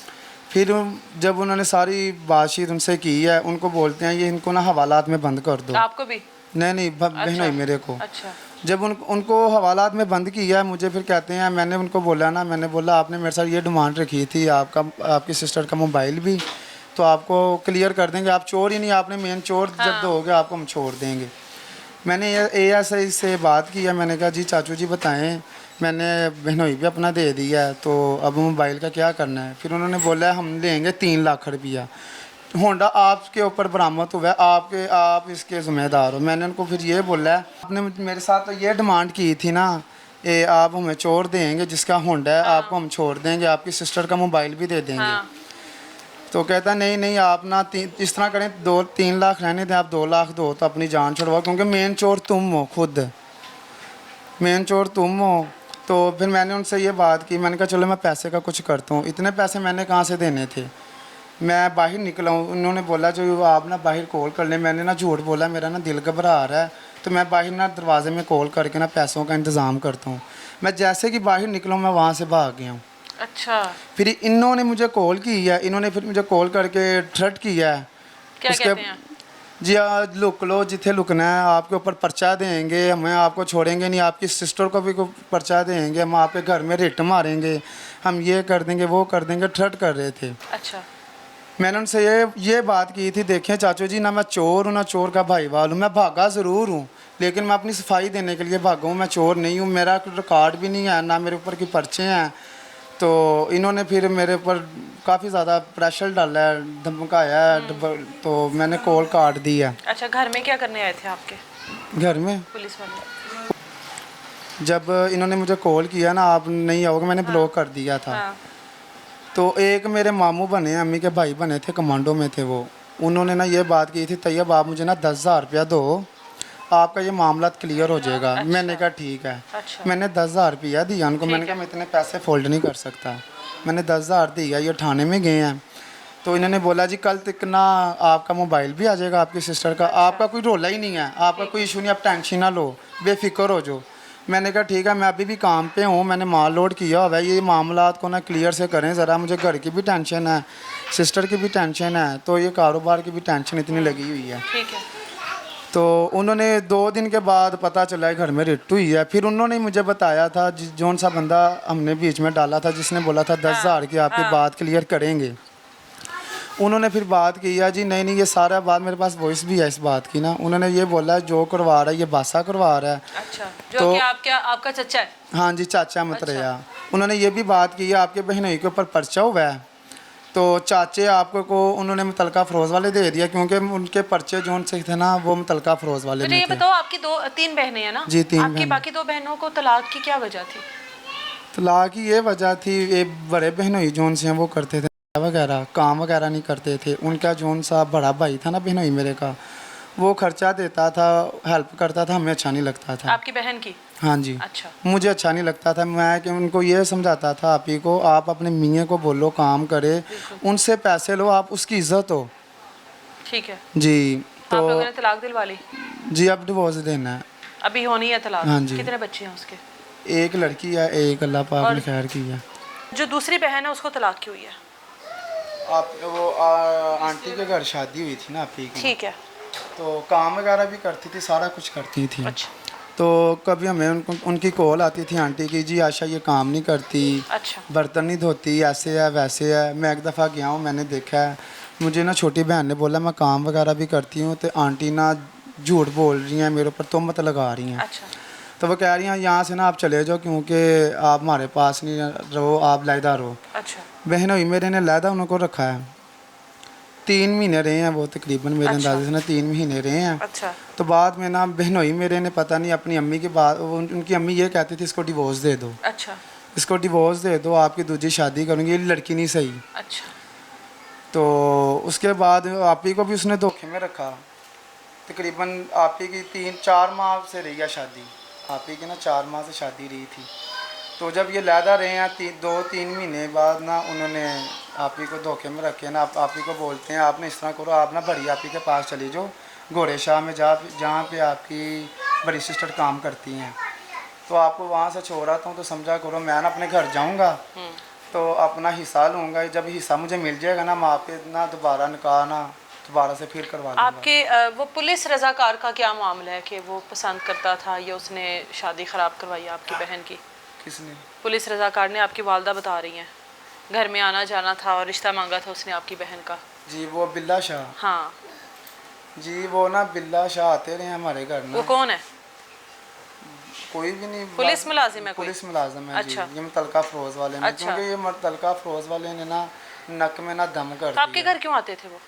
फिर जब उन्होंने सारी बातचीत उनसे की है, उनको बोलते हैं ये इनको ना हवालात में बंद कर दो। आपको भी? नहीं बहनों ही मेरे को। अच्छा। जब उनको हवालात में बंद किया, मुझे फिर कहते हैं, मैंने उनको बोला ना, मैंने बोला आपने मेरे साथ ये डिमांड रखी थी आपकी सिस्टर का मोबाइल भी तो आपको क्लियर कर देंगे, आप चोर ही नहीं, आपने मेन चोर जब दोगे आपको हम छोड़ देंगे। मैंने ASI से बात की है, मैंने कहा जी चाचू जी बताएं, मैंने बहनोई भी अपना दे दिया है तो अब मोबाइल का क्या करना है। फिर उन्होंने बोला हम लेंगे 3 लाख रुपया, होंडा आपके ऊपर बरामद हुआ है, आप इसके ज़िम्मेदार हो। मैंने उनको फिर ये बोला है आपने मेरे साथ तो ये डिमांड की थी ना, आप हमें चोर देंगे जिसका होंडा है आपको हम छोड़ देंगे, आपकी सिस्टर का मोबाइल भी दे देंगे। तो कहता नहीं आप ना इस तरह करें 2-3 लाख रहने दें, आप 2 लाख दो तो अपनी जान छुड़वाओ, क्योंकि मेन चोर तुम हो, खुद मेन चोर तुम हो। तो फिर मैंने उनसे ये बात की, मैंने कहा चलो मैं पैसे का कुछ करता हूँ। इतने पैसे मैंने कहाँ से देने थे, मैं बाहर निकला हूँ। उन्होंने बोला जो आप ना बाहर कॉल कर लें। मैंने ना झूठ बोला, मेरा ना दिल घबरा रहा है तो मैं बाहर ना दरवाजे में कॉल करके ना पैसों का इंतज़ाम करता हूँ। मैं जैसे कि बाहर निकला हूँ मैं वहाँ से भाग गया हूँ। अच्छा। फिर इन्होंने मुझे कॉल की है, इन्होंने फिर मुझे कॉल करके थ्रेट किया है। क्या कहते हैं? जी लुक लो जिथे लुकना है, आपके ऊपर पर्चा देंगे, हमें आपको छोड़ेंगे नहीं, आपकी सिस्टर को भी पर्चा देंगे, हम आपके घर में रिट मारेंगे, हम ये कर देंगे वो कर देंगे, थ्रेट कर रहे थे। अच्छा। मैंने उनसे ये बात की थी, देखें चाचू जी ना मैं चोर हूँ ना चोर का भाईवाल हूँ, मैं भागा ज़रूर हूँ लेकिन मैं अपनी सफाई देने के लिए भागा हूँ, मैं चोर नहीं हूँ, मेरा रिकॉर्ड भी नहीं है, ना मेरे ऊपर की पर्चे हैं। तो इन्होंने फिर मेरे ऊपर काफ़ी ज़्यादा प्रेशर डाला है, धमकाया है, तो मैंने कॉल काट दी है। अच्छा, घर में क्या करने आए थे आपके? घर में पुलिस वाले जब इन्होंने मुझे कॉल किया ना आप नहीं आओगे, मैंने ब्लॉक कर दिया था। तो एक मेरे मामू बने, अम्मी के भाई बने थे, कमांडो में थे वो, उन्होंने ना ये बात की थी तैयब आप मुझे ना 10,000 रुपया दो, आपका ये मामला क्लियर हो जाएगा। अच्छा। मैंने कहा ठीक है। अच्छा। मैंने 10,000 रुपया दिया उनको, मैंने कहा मैं इतने पैसे फोल्ड नहीं कर सकता, मैंने 10,000 दिया, ये थाने में गए हैं। तो इन्होंने बोला जी कल तक ना आपका मोबाइल भी आ जाएगा आपकी सिस्टर का। अच्छा। आपका कोई रोला ही नहीं है, आपका कोई इशू नहीं, आप टेंशन ना लो, बेफिक्र हो जो। मैंने कहा ठीक है, मैं अभी भी काम पे हूँ, मैंने माल लोड किया हुआ है, ये मामला को ना क्लियर से करें ज़रा, मुझे घर की भी टेंशन है, सिस्टर की भी टेंशन है, तो ये कारोबार की भी टेंशन इतनी लगी हुई है। ठीक है। तो उन्होंने 2 दिन के बाद पता चला घर में रिट हुई है। फिर उन्होंने मुझे बताया था जौन सा बंदा हमने बीच में डाला था जिसने बोला था 10,000 की आपकी बात क्लियर करेंगे, उन्होंने फिर बात की है जी नहीं ये सारा बात मेरे पास वॉइस भी है इस बात की ना। उन्होंने ये बोला जो करवा रहा है ये बासा करवा रहा है। अच्छा, जो कि आपका चचा है? हाँ जी चाचा मतरैया। अच्छा। उन्होंने ये भी बात की है आपके बहनोई के ऊपर पर्चा हुआ है, तो चाचे आपको को उन्होंने मुतलका फरोज वाले दे दिया क्योंकि उनके पर्चे जोन से थे ना वो मुतलका फरोज वाले में थे। ये बताओ आपकी 3 बहनें हैं ना? जी 3 आपकी बाकी 2 बहनों को तलाक की क्या वजह थी? तलाक की ये वजह थी, ये बड़े बहनोई जोन से हैं वो करते थे वगैरह, काम वगैरह नहीं करते थे। उनका जोन सा बड़ा भाई था ना बहनोई मेरे का, वो खर्चा देता था, हेल्प करता था, हमें अच्छा नहीं लगता था। आपकी बहन की? हाँ जी। अच्छा। मुझे अच्छा नहीं लगता था। मैं कि उनको ये समझाता था आप ही को, आप अपने मियाँ को बोलो काम करे, उनसे पैसे लो, आप उसकी इज्जत हो। ठीक है जी। तो आप लोगों ने तलाक दिलवा ली? जी अब डिवोर्स देना है, अभी होनी है तलाक। हाँ जी। कितने बच्चे हैं उसके? एक लड़की है, एक अल्लाह पाक ने खैर की है। जो दूसरी बहन है उसको तलाक क्यों हुई है? आप वो आंटी के घर शादी हुई थी ना आपकी की। ठीक है। तो काम वगैरह भी करती थी, सारा कुछ करती थी। अच्छा। तो कभी हमें उनकी कॉल आती थी आंटी की, जी आशा ये काम नहीं करती। अच्छा। बर्तन नहीं धोती, ऐसे है वैसे है। मैं एक दफ़ा गया हूँ, मैंने देखा है, मुझे ना छोटी बहन ने बोला मैं काम वगैरह भी करती हूँ, तो आंटी ना झूठ बोल रही हैं मेरे ऊपर, तोहमत लगा रही हैं। अच्छा। तो वो कह रही हैं यहाँ से ना आप चले जाओ क्योंकि आप हमारे पास नहीं रहो, आप लायदा रहो। अच्छा। बहन हुई मेरे ने लायदा उनको रखा है, 3 महीने रहे हैं वो तकरीबन, मेरे अंदाजे से ना 3 महीने रहे हैं। अच्छा। तो बाद में ना बहनोई मेरे ने पता नहीं अपनी अम्मी की बात, उनकी अम्मी ये कहती थी इसको डिवोर्स दे दो। अच्छा। इसको डिवोर्स दे दो, आपकी दूसरी शादी करूँगी, ये लड़की नहीं सही। अच्छा। तो उसके बाद आप ही को भी उसने धोखे में रखा। तकरीबन आप ही की 3-4 माह से रही है शादी, आप ही की ना 4 माह से शादी रही थी। तो जब ये लहदा रहे हैं 2-3 महीने बाद ना उन्होंने आप ही को धोखे में रखे ना, आप ही को बोलते हैं आपने इस तरह करो, आप ना बड़ी आप ही के पास चली जाओ घोड़े शाह में, जहाँ पे आपकी बड़ी सिस्टर काम करती हैं, तो आपको वहाँ से छोड़ आता हूँ। तो समझा करो मैं ना अपने घर जाऊँगा तो अपना हिस्सा लूँगा, जब हिस्सा मुझे मिल जाएगा ना, मैं आप पे ना दोबारा निकाह ना दोबारा से फिर करवा लूँगा। आपके वो पुलिस रजाकार का क्या मामला है कि वो पसंद करता था या उसने शादी ख़राब करवाई आपकी बहन की? किसने? पुलिस रजाकार ने, आपकी वालदा बता रही हैं, घर में आना जाना था और रिश्ता मांगा था उसने आपकी बहन का। जी वो बिल्ला शाह। हाँ जी वो ना बिल्ला शाह आते रहे हमारे घर ना। वो कौन है? कोई भी नहीं, पुलिस मुलाजिम है कोई? पुलिस मुलाजिम है। अच्छा। जी ये मुतलका फरोज वाले में। अच्छा। क्योंकि ये मुतलका फरोज वाले ने ना नक में ना दम कर तो आपके दिया। घर क्यों आते थे वो?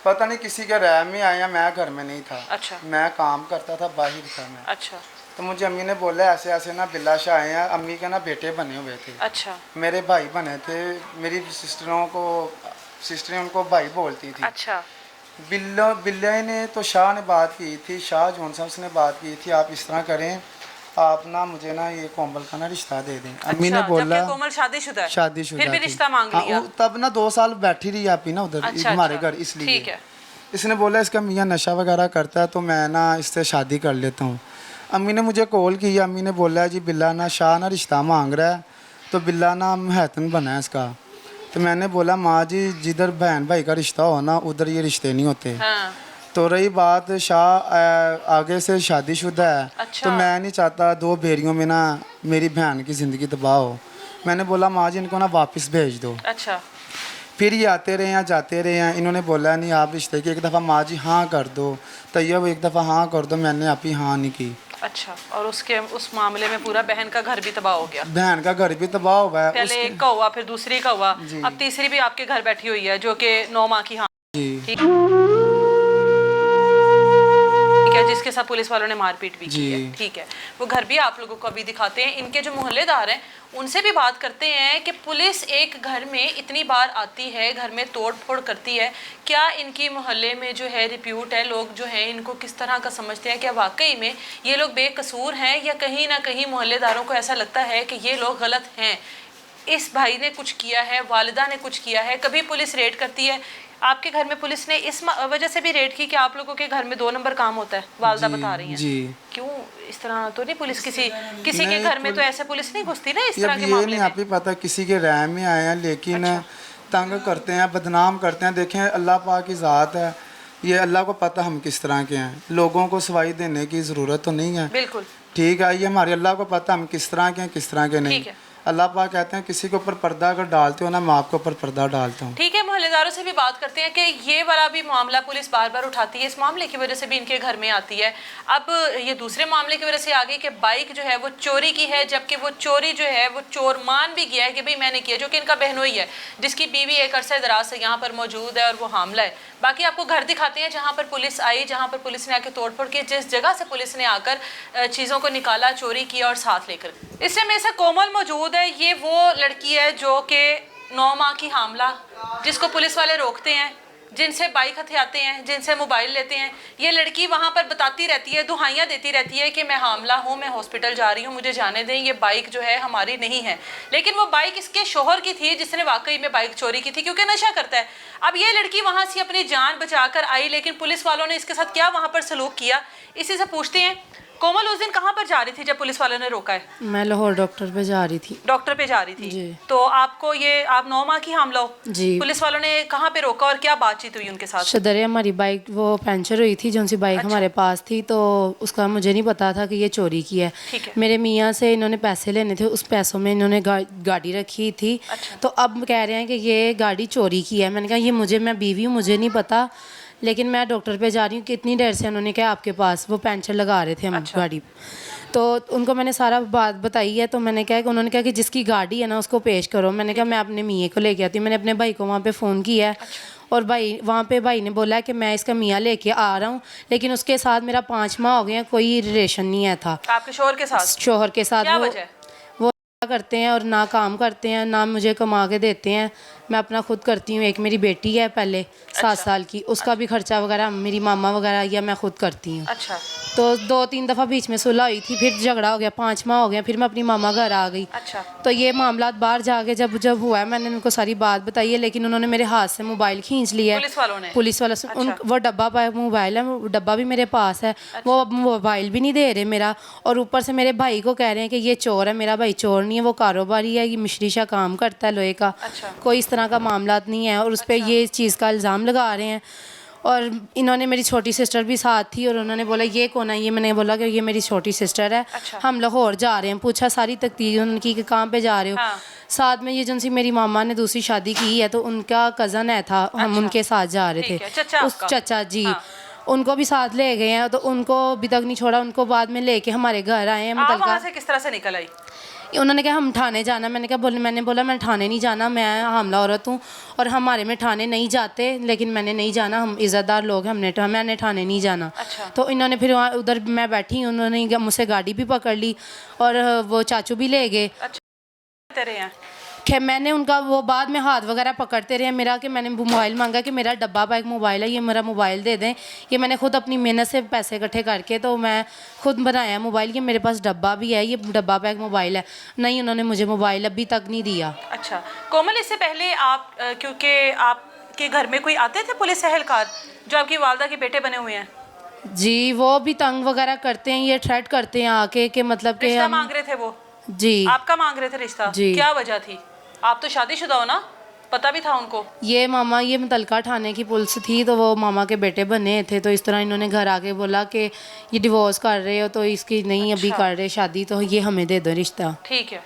पता नहीं किसी के राय में आया, मैं घर में नहीं था। अच्छा। मैं काम करता था, बाहर था मैं। अच्छा। तो मुझे अम्मी ने बोला ऐसे ऐसे ना बिल्ला शाह आए हैं, अम्मी के ना बेटे बने हुए थे। अच्छा। मेरे भाई बने थे, मेरी सिस्टरें उनको भाई बोलती थी। अच्छा। बिल्ला ने तो शाह ने बात की थी, शाह जौन सा उसने बात की थी, आप इस तरह करें, आप ना मुझे ना ये कोमल का ना रिश्ता दे दें। अम्मी ने अच्छा, बोला जबकि कोमल शादीशुदा है, शादीशुदा फिर भी थी। रिश्ता मांग हाँ, लिया। तब ना 2 साल बैठी रही आप ही ना उधर अच्छा, हमारे अच्छा, घर, इसलिए ठीक है। इसने बोला इसका मियाँ नशा वगैरह करता है तो मैं ना इससे शादी कर लेता हूँ। अम्मी ने मुझे कॉल की, अम्मी ने बोला जी बिल्ला ना शाह ना रिश्ता मांग रहा है, तो बिल्ला ना महतन बना है इसका। तो मैंने बोला माँ जी जिधर बहन भाई का रिश्ता हो ना उधर ये रिश्ते नहीं होते। हाँ। तो रही बात शाह आगे से शादीशुदा है। अच्छा। तो मैं नहीं चाहता 2 बेरियों में ना मेरी बहन की ज़िंदगी तबाह हो। मैंने बोला माँ जी इनको ना वापस भेज दो। अच्छा। फिर ये आते रहे हैं जाते रहे हैं, इन्होंने बोला नहीं आप रिश्ते की एक दफ़ा माँ जी हाँ कर दो, तैयब एक दफ़ा हाँ कर दो, मैंने आप ही हाँ नहीं की। अच्छा, और उस मामले में पूरा बहन का घर भी तबाह हो गया। बहन का घर भी तबाह हुआ है। पहले एक का हुआ, फिर दूसरी का हुआ, जी। अब तीसरी भी आपके घर बैठी हुई है जो कि 9 माह की। हाँ जी ठीक है, जिसके साथ पुलिस वालों ने मारपीट भी की है। ठीक है, वो घर भी आप लोगों को अभी दिखाते हैं। इनके जो मोहल्लेदार हैं उनसे भी बात करते हैं कि पुलिस एक घर में इतनी बार आती है, घर में तोड़ फोड़ करती है, क्या इनकी मोहल्ले में जो है रिप्यूट है, लोग जो हैं इनको किस तरह का समझते हैं, क्या वाकई में ये लोग बेकसूर हैं या कहीं ना कहीं मोहल्लेदारों को ऐसा लगता है कि ये लोग गलत हैं, इस भाई ने कुछ किया है, वालिदा ने कुछ किया है। कभी पुलिस रेड करती है, आपके घर में पुलिस ने इस वजह से भी रेड की कि आप लोगों के घर में 2 नंबर काम होता है, वालिदा बता रही हैं। जी क्यों इस तरह तो नहीं पुलिस किसी के नहीं, घर में तो ऐसे पुलिस नहीं घुसती ना इस तरह अब के ये मामले नहीं में। आप ही पता किसी के राय में आए हैं, लेकिन तंग करते हैं, बदनाम करते हैं। देखें अल्लाह पाक की ज़ात है, ये अल्लाह को पता हम किस तरह के हैं, लोगों को सफाई देने की ज़रूरत तो नहीं है। बिल्कुल ठीक है, ये हमारे अल्लाह को पता हम किस तरह के हैं किस तरह के नहीं। ठीक है। अल्लाह पाक कहते हैं किसी के ऊपर पर्दा अगर डालते हो ना, मैं आपके ऊपर पर्दा डालता हूँ। ठीक है, मोहल्लेदारों से भी बात करते हैं कि ये वाला भी मामला पुलिस बार बार उठाती है, इस मामले की वजह से भी इनके घर में आती है। अब ये दूसरे मामले की वजह से आ गई कि बाइक जो है वो चोरी की है, जबकि वो चोरी जो है वो चोर मान भी गया है कि भाई मैंने किया, जो कि इनका बहनोई है जिसकी बीवी एक अरसे दराज से यहाँ पर मौजूद है और वो हामला है। बाकी आपको घर दिखाते हैं जहाँ पर पुलिस आई, जहाँ पर पुलिस ने आके तोड़फोड़ की, जिस जगह से पुलिस ने आकर चीज़ों को निकाला, चोरी किया और साथ लेकर। इससे मेरे से कोमल मौजूद है, ये वो लड़की है जो कि 9 माह की हामला, जिसको पुलिस वाले रोकते हैं, जिनसे बाइक हथियाते हैं, जिनसे मोबाइल लेते हैं। ये लड़की वहाँ पर बताती रहती है, दुहाइयाँ देती रहती है कि मैं हामला हूँ, मैं हॉस्पिटल जा रही हूँ, मुझे जाने दें, ये बाइक जो है हमारी नहीं है। लेकिन वो बाइक इसके शोहर की थी जिसने वाकई में बाइक चोरी की थी, क्योंकि नशा करता है। अब ये लड़की वहाँ से अपनी जान बचाकर आई, लेकिन पुलिस वालों ने इसके साथ क्या वहाँ पर सलूक किया, इसी से पूछते हैं। कोमल उस दिन कहाँ पर जा रही थी जब पुलिस वालों ने रोका है? मैं लाहौर डॉक्टर पे जा रही थी। डॉक्टर पे जा रही थी जी। तो आपको ये आप 9 माह की हामला हो जी। पुलिस वालों ने कहाँ पे रोका और क्या बातचीत हुई उनके साथ? सदर हमारी बाइक वो पंचर हुई थी, जो सी बाइक हमारे पास थी, तो उसका मुझे नहीं पता था कि ये चोरी की है। ठीक है। मेरे मियाँ से इन्होंने पैसे लेने थे, उस पैसों में इन्होंने गाड़ी रखी थी। अच्छा। तो अब कह रहे हैं कि ये गाड़ी चोरी की है। मैंने कहा ये मैं बीवी हूँ, मुझे नहीं पता, लेकिन मैं डॉक्टर पे जा रही हूँ। कितनी देर से उन्होंने कहा आपके पास, वो पंचर लगा रहे थे हम गाड़ी। तो उनको मैंने सारा बात बताई है, तो मैंने कहा कि उन्होंने कहा कि जिसकी गाड़ी है ना उसको पेश करो। मैंने कहा मैं अपने मियाँ को लेके आती हूँ। मैंने अपने भाई को वहाँ पे फ़ोन किया है। और भाई वहाँ पे भाई ने बोला कि मैं इसका मियाँ लेके आ रहा हूँ, लेकिन उसके साथ मेरा 5 माह हो गए हैं, कोई रिलेशन नहीं है था आपके शोहर के साथ? शोहर के साथ। क्या वो वजह? करते हैं और ना काम करते हैं, ना मुझे कमा के देते हैं। मैं अपना खुद करती हूँ। एक मेरी बेटी है पहले 7 साल की, उसका भी खर्चा वगैरह मेरी मामा वगैरह या मैं खुद करती हूँ। अच्छा तो 2-3 दफ़ा बीच में सुलह हुई थी, फिर झगड़ा हो गया, 5 माह हो गया, फिर मैं अपनी मामा घर आ गई। अच्छा तो ये मामला बाहर जाके जब हुआ है, मैंने उनको सारी बात बताई है, लेकिन उन्होंने मेरे हाथ से मोबाइल खींच लिया है। पुलिस वालों ने? पुलिस वाला उन वो डब्बा पाया मोबाइल है, वो डब्बा भी मेरे पास है। वो अब मोबाइल भी नहीं दे रहे मेरा, और ऊपर से मेरे भाई को कह रहे हैं कि ये चोर है। मेरा भाई चोर नहीं है, वो कारोबारी है, ये मिश्री शाह काम करता है लोहे का। अच्छा। कोई इस तरह का मामला नहीं है, और उस पर ये चीज़ का इल्ज़ाम लगा रहे हैं। और इन्होंने, मेरी छोटी सिस्टर भी साथ थी, और उन्होंने बोला ये कौन है? ये मैंने बोला कि ये मेरी छोटी सिस्टर है। अच्छा। हम लाहौर जा रहे हैं। पूछा सारी तफ्तीश उनकी कि कहाँ पे जा रहे हो। हाँ। साथ में ये जिनसी मेरी मामा ने दूसरी शादी की है, तो उनका कज़न है था, हम अच्छा। उनके साथ जा रहे ठीक थे। है, चचा उस आपका? चचा जी। हाँ। उनको भी साथ ले गए हैं, तो उनको अभी तक नहीं छोड़ा। उनको बाद में लेके हमारे घर आए हैं। आप मुतलका वहाँ से किस तरह से निकल आई? उन्होंने कहा हम थाने जाना। मैंने बोला मैं थाने नहीं जाना, मैं हामला औरत हूँ और हमारे में थाने नहीं जाते, लेकिन मैंने नहीं जाना, हम इज़्ज़तदार लोग हैं, मैंने थाने नहीं जाना। अच्छा। तो इन्होंने फिर वहाँ उधर मैं बैठी, उन्होंने मुझसे गाड़ी भी पकड़ ली और वो चाचू भी ले गए। तेरे हैं खैर मैंने उनका वो बाद में हाथ वगैरह पकड़ते रहे मेरा, कि मैंने मोबाइल मांगा कि मेरा डब्बा पैक मोबाइल है, ये मेरा मोबाइल दे दें। ये मैंने खुद अपनी मेहनत से पैसे इकट्ठे करके तो मैं खुद बनाया मोबाइल, कि मेरे पास डब्बा भी है, ये डब्बा पैक मोबाइल है। नहीं, उन्होंने मुझे मोबाइल अभी तक नहीं दिया। अच्छा कोमल, इससे पहले आप क्योंकि आपके घर में कोई आते थे पुलिस एहलकार जो आपकी वालदा के बेटे बने हुए हैं? जी, वो भी तंग वगैरह करते हैं, ये थ्रेट करते हैं आके कि मतलब कि रिश्ता हम। मांग रहे थे वो? जी। आपका मांग रहे थे रिश्ता? जी। क्या वजह थी? आप तो शादीशुदा हो ना, पता भी था उनको? ये मामा, ये मुतलका थाने की पुलिस थी, तो वो मामा के बेटे बने थे, तो इस तरह इन्होंने घर आके बोला कि ये डिवोर्स कर रहे हो तो इसकी नहीं अभी अच्छा। कर रहे शादी, तो ये हमें दे दो रिश्ता। ठीक है,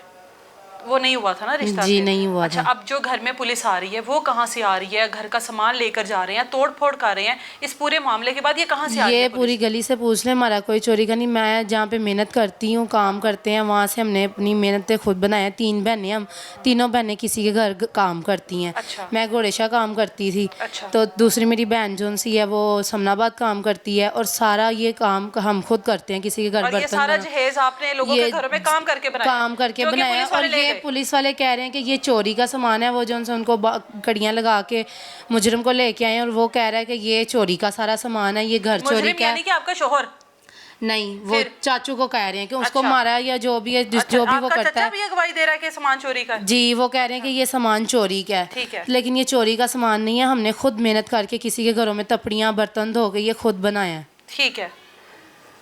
वो नहीं हुआ था ना रिश्ता? जी, फिर? नहीं हुआ अच्छा, था। अब जो घर में पुलिस आ रही है वो कहाँ से आ रही है? घर का सामान लेकर जा रहे हैं, तोड़ फोड़ कर रहे हैं, इस पूरे मामले के बाद ये कहाँ से आ रही ये है पूरी गली से पूछ ले, हमारा कोई चोरी का नहीं। मैं जहाँ पे मेहनत करती हूँ, काम करते हैं, वहाँ से हमने अपनी मेहनत से खुद बनाया। 3 बहनें, हम तीनों बहनें किसी के घर काम करती हैं। अच्छा। मैं घोड़ेशा काम करती थी। अच्छा। तो दूसरी मेरी बहन जो सी है वो समनाबाद काम करती है, और सारा ये काम हम खुद करते हैं किसी के घर। और ये सारा जहेज आपने लोगों के घरों में काम करके बनाया? और ये पुलिस वाले कह रहे हैं कि ये चोरी का सामान है। वो जो उनसे उनको कड़ियाँ लगा के मुजरिम को लेके आए हैं, और वो कह रहा है कि ये चोरी का सारा सामान है, ये घर चोरी मुजरिम का है। यानी कि आपका शोहर? नहीं, वो चाचू को कह रहे हैं कि उसको अच्छा। मारा है या जो भी है, अच्छा, जो भी वो आपका करता चाचा है। भी अगवाई दे रहा है कि सामान चोरी का है? जी, वो कह रहे हैं कि ये सामान चोरी का है। ठीक है। लेकिन ये चोरी का सामान नहीं है, हमने खुद मेहनत करके किसी के घरों में तपड़ियाँ बर्तन धो के ये खुद बनाया है। ठीक है,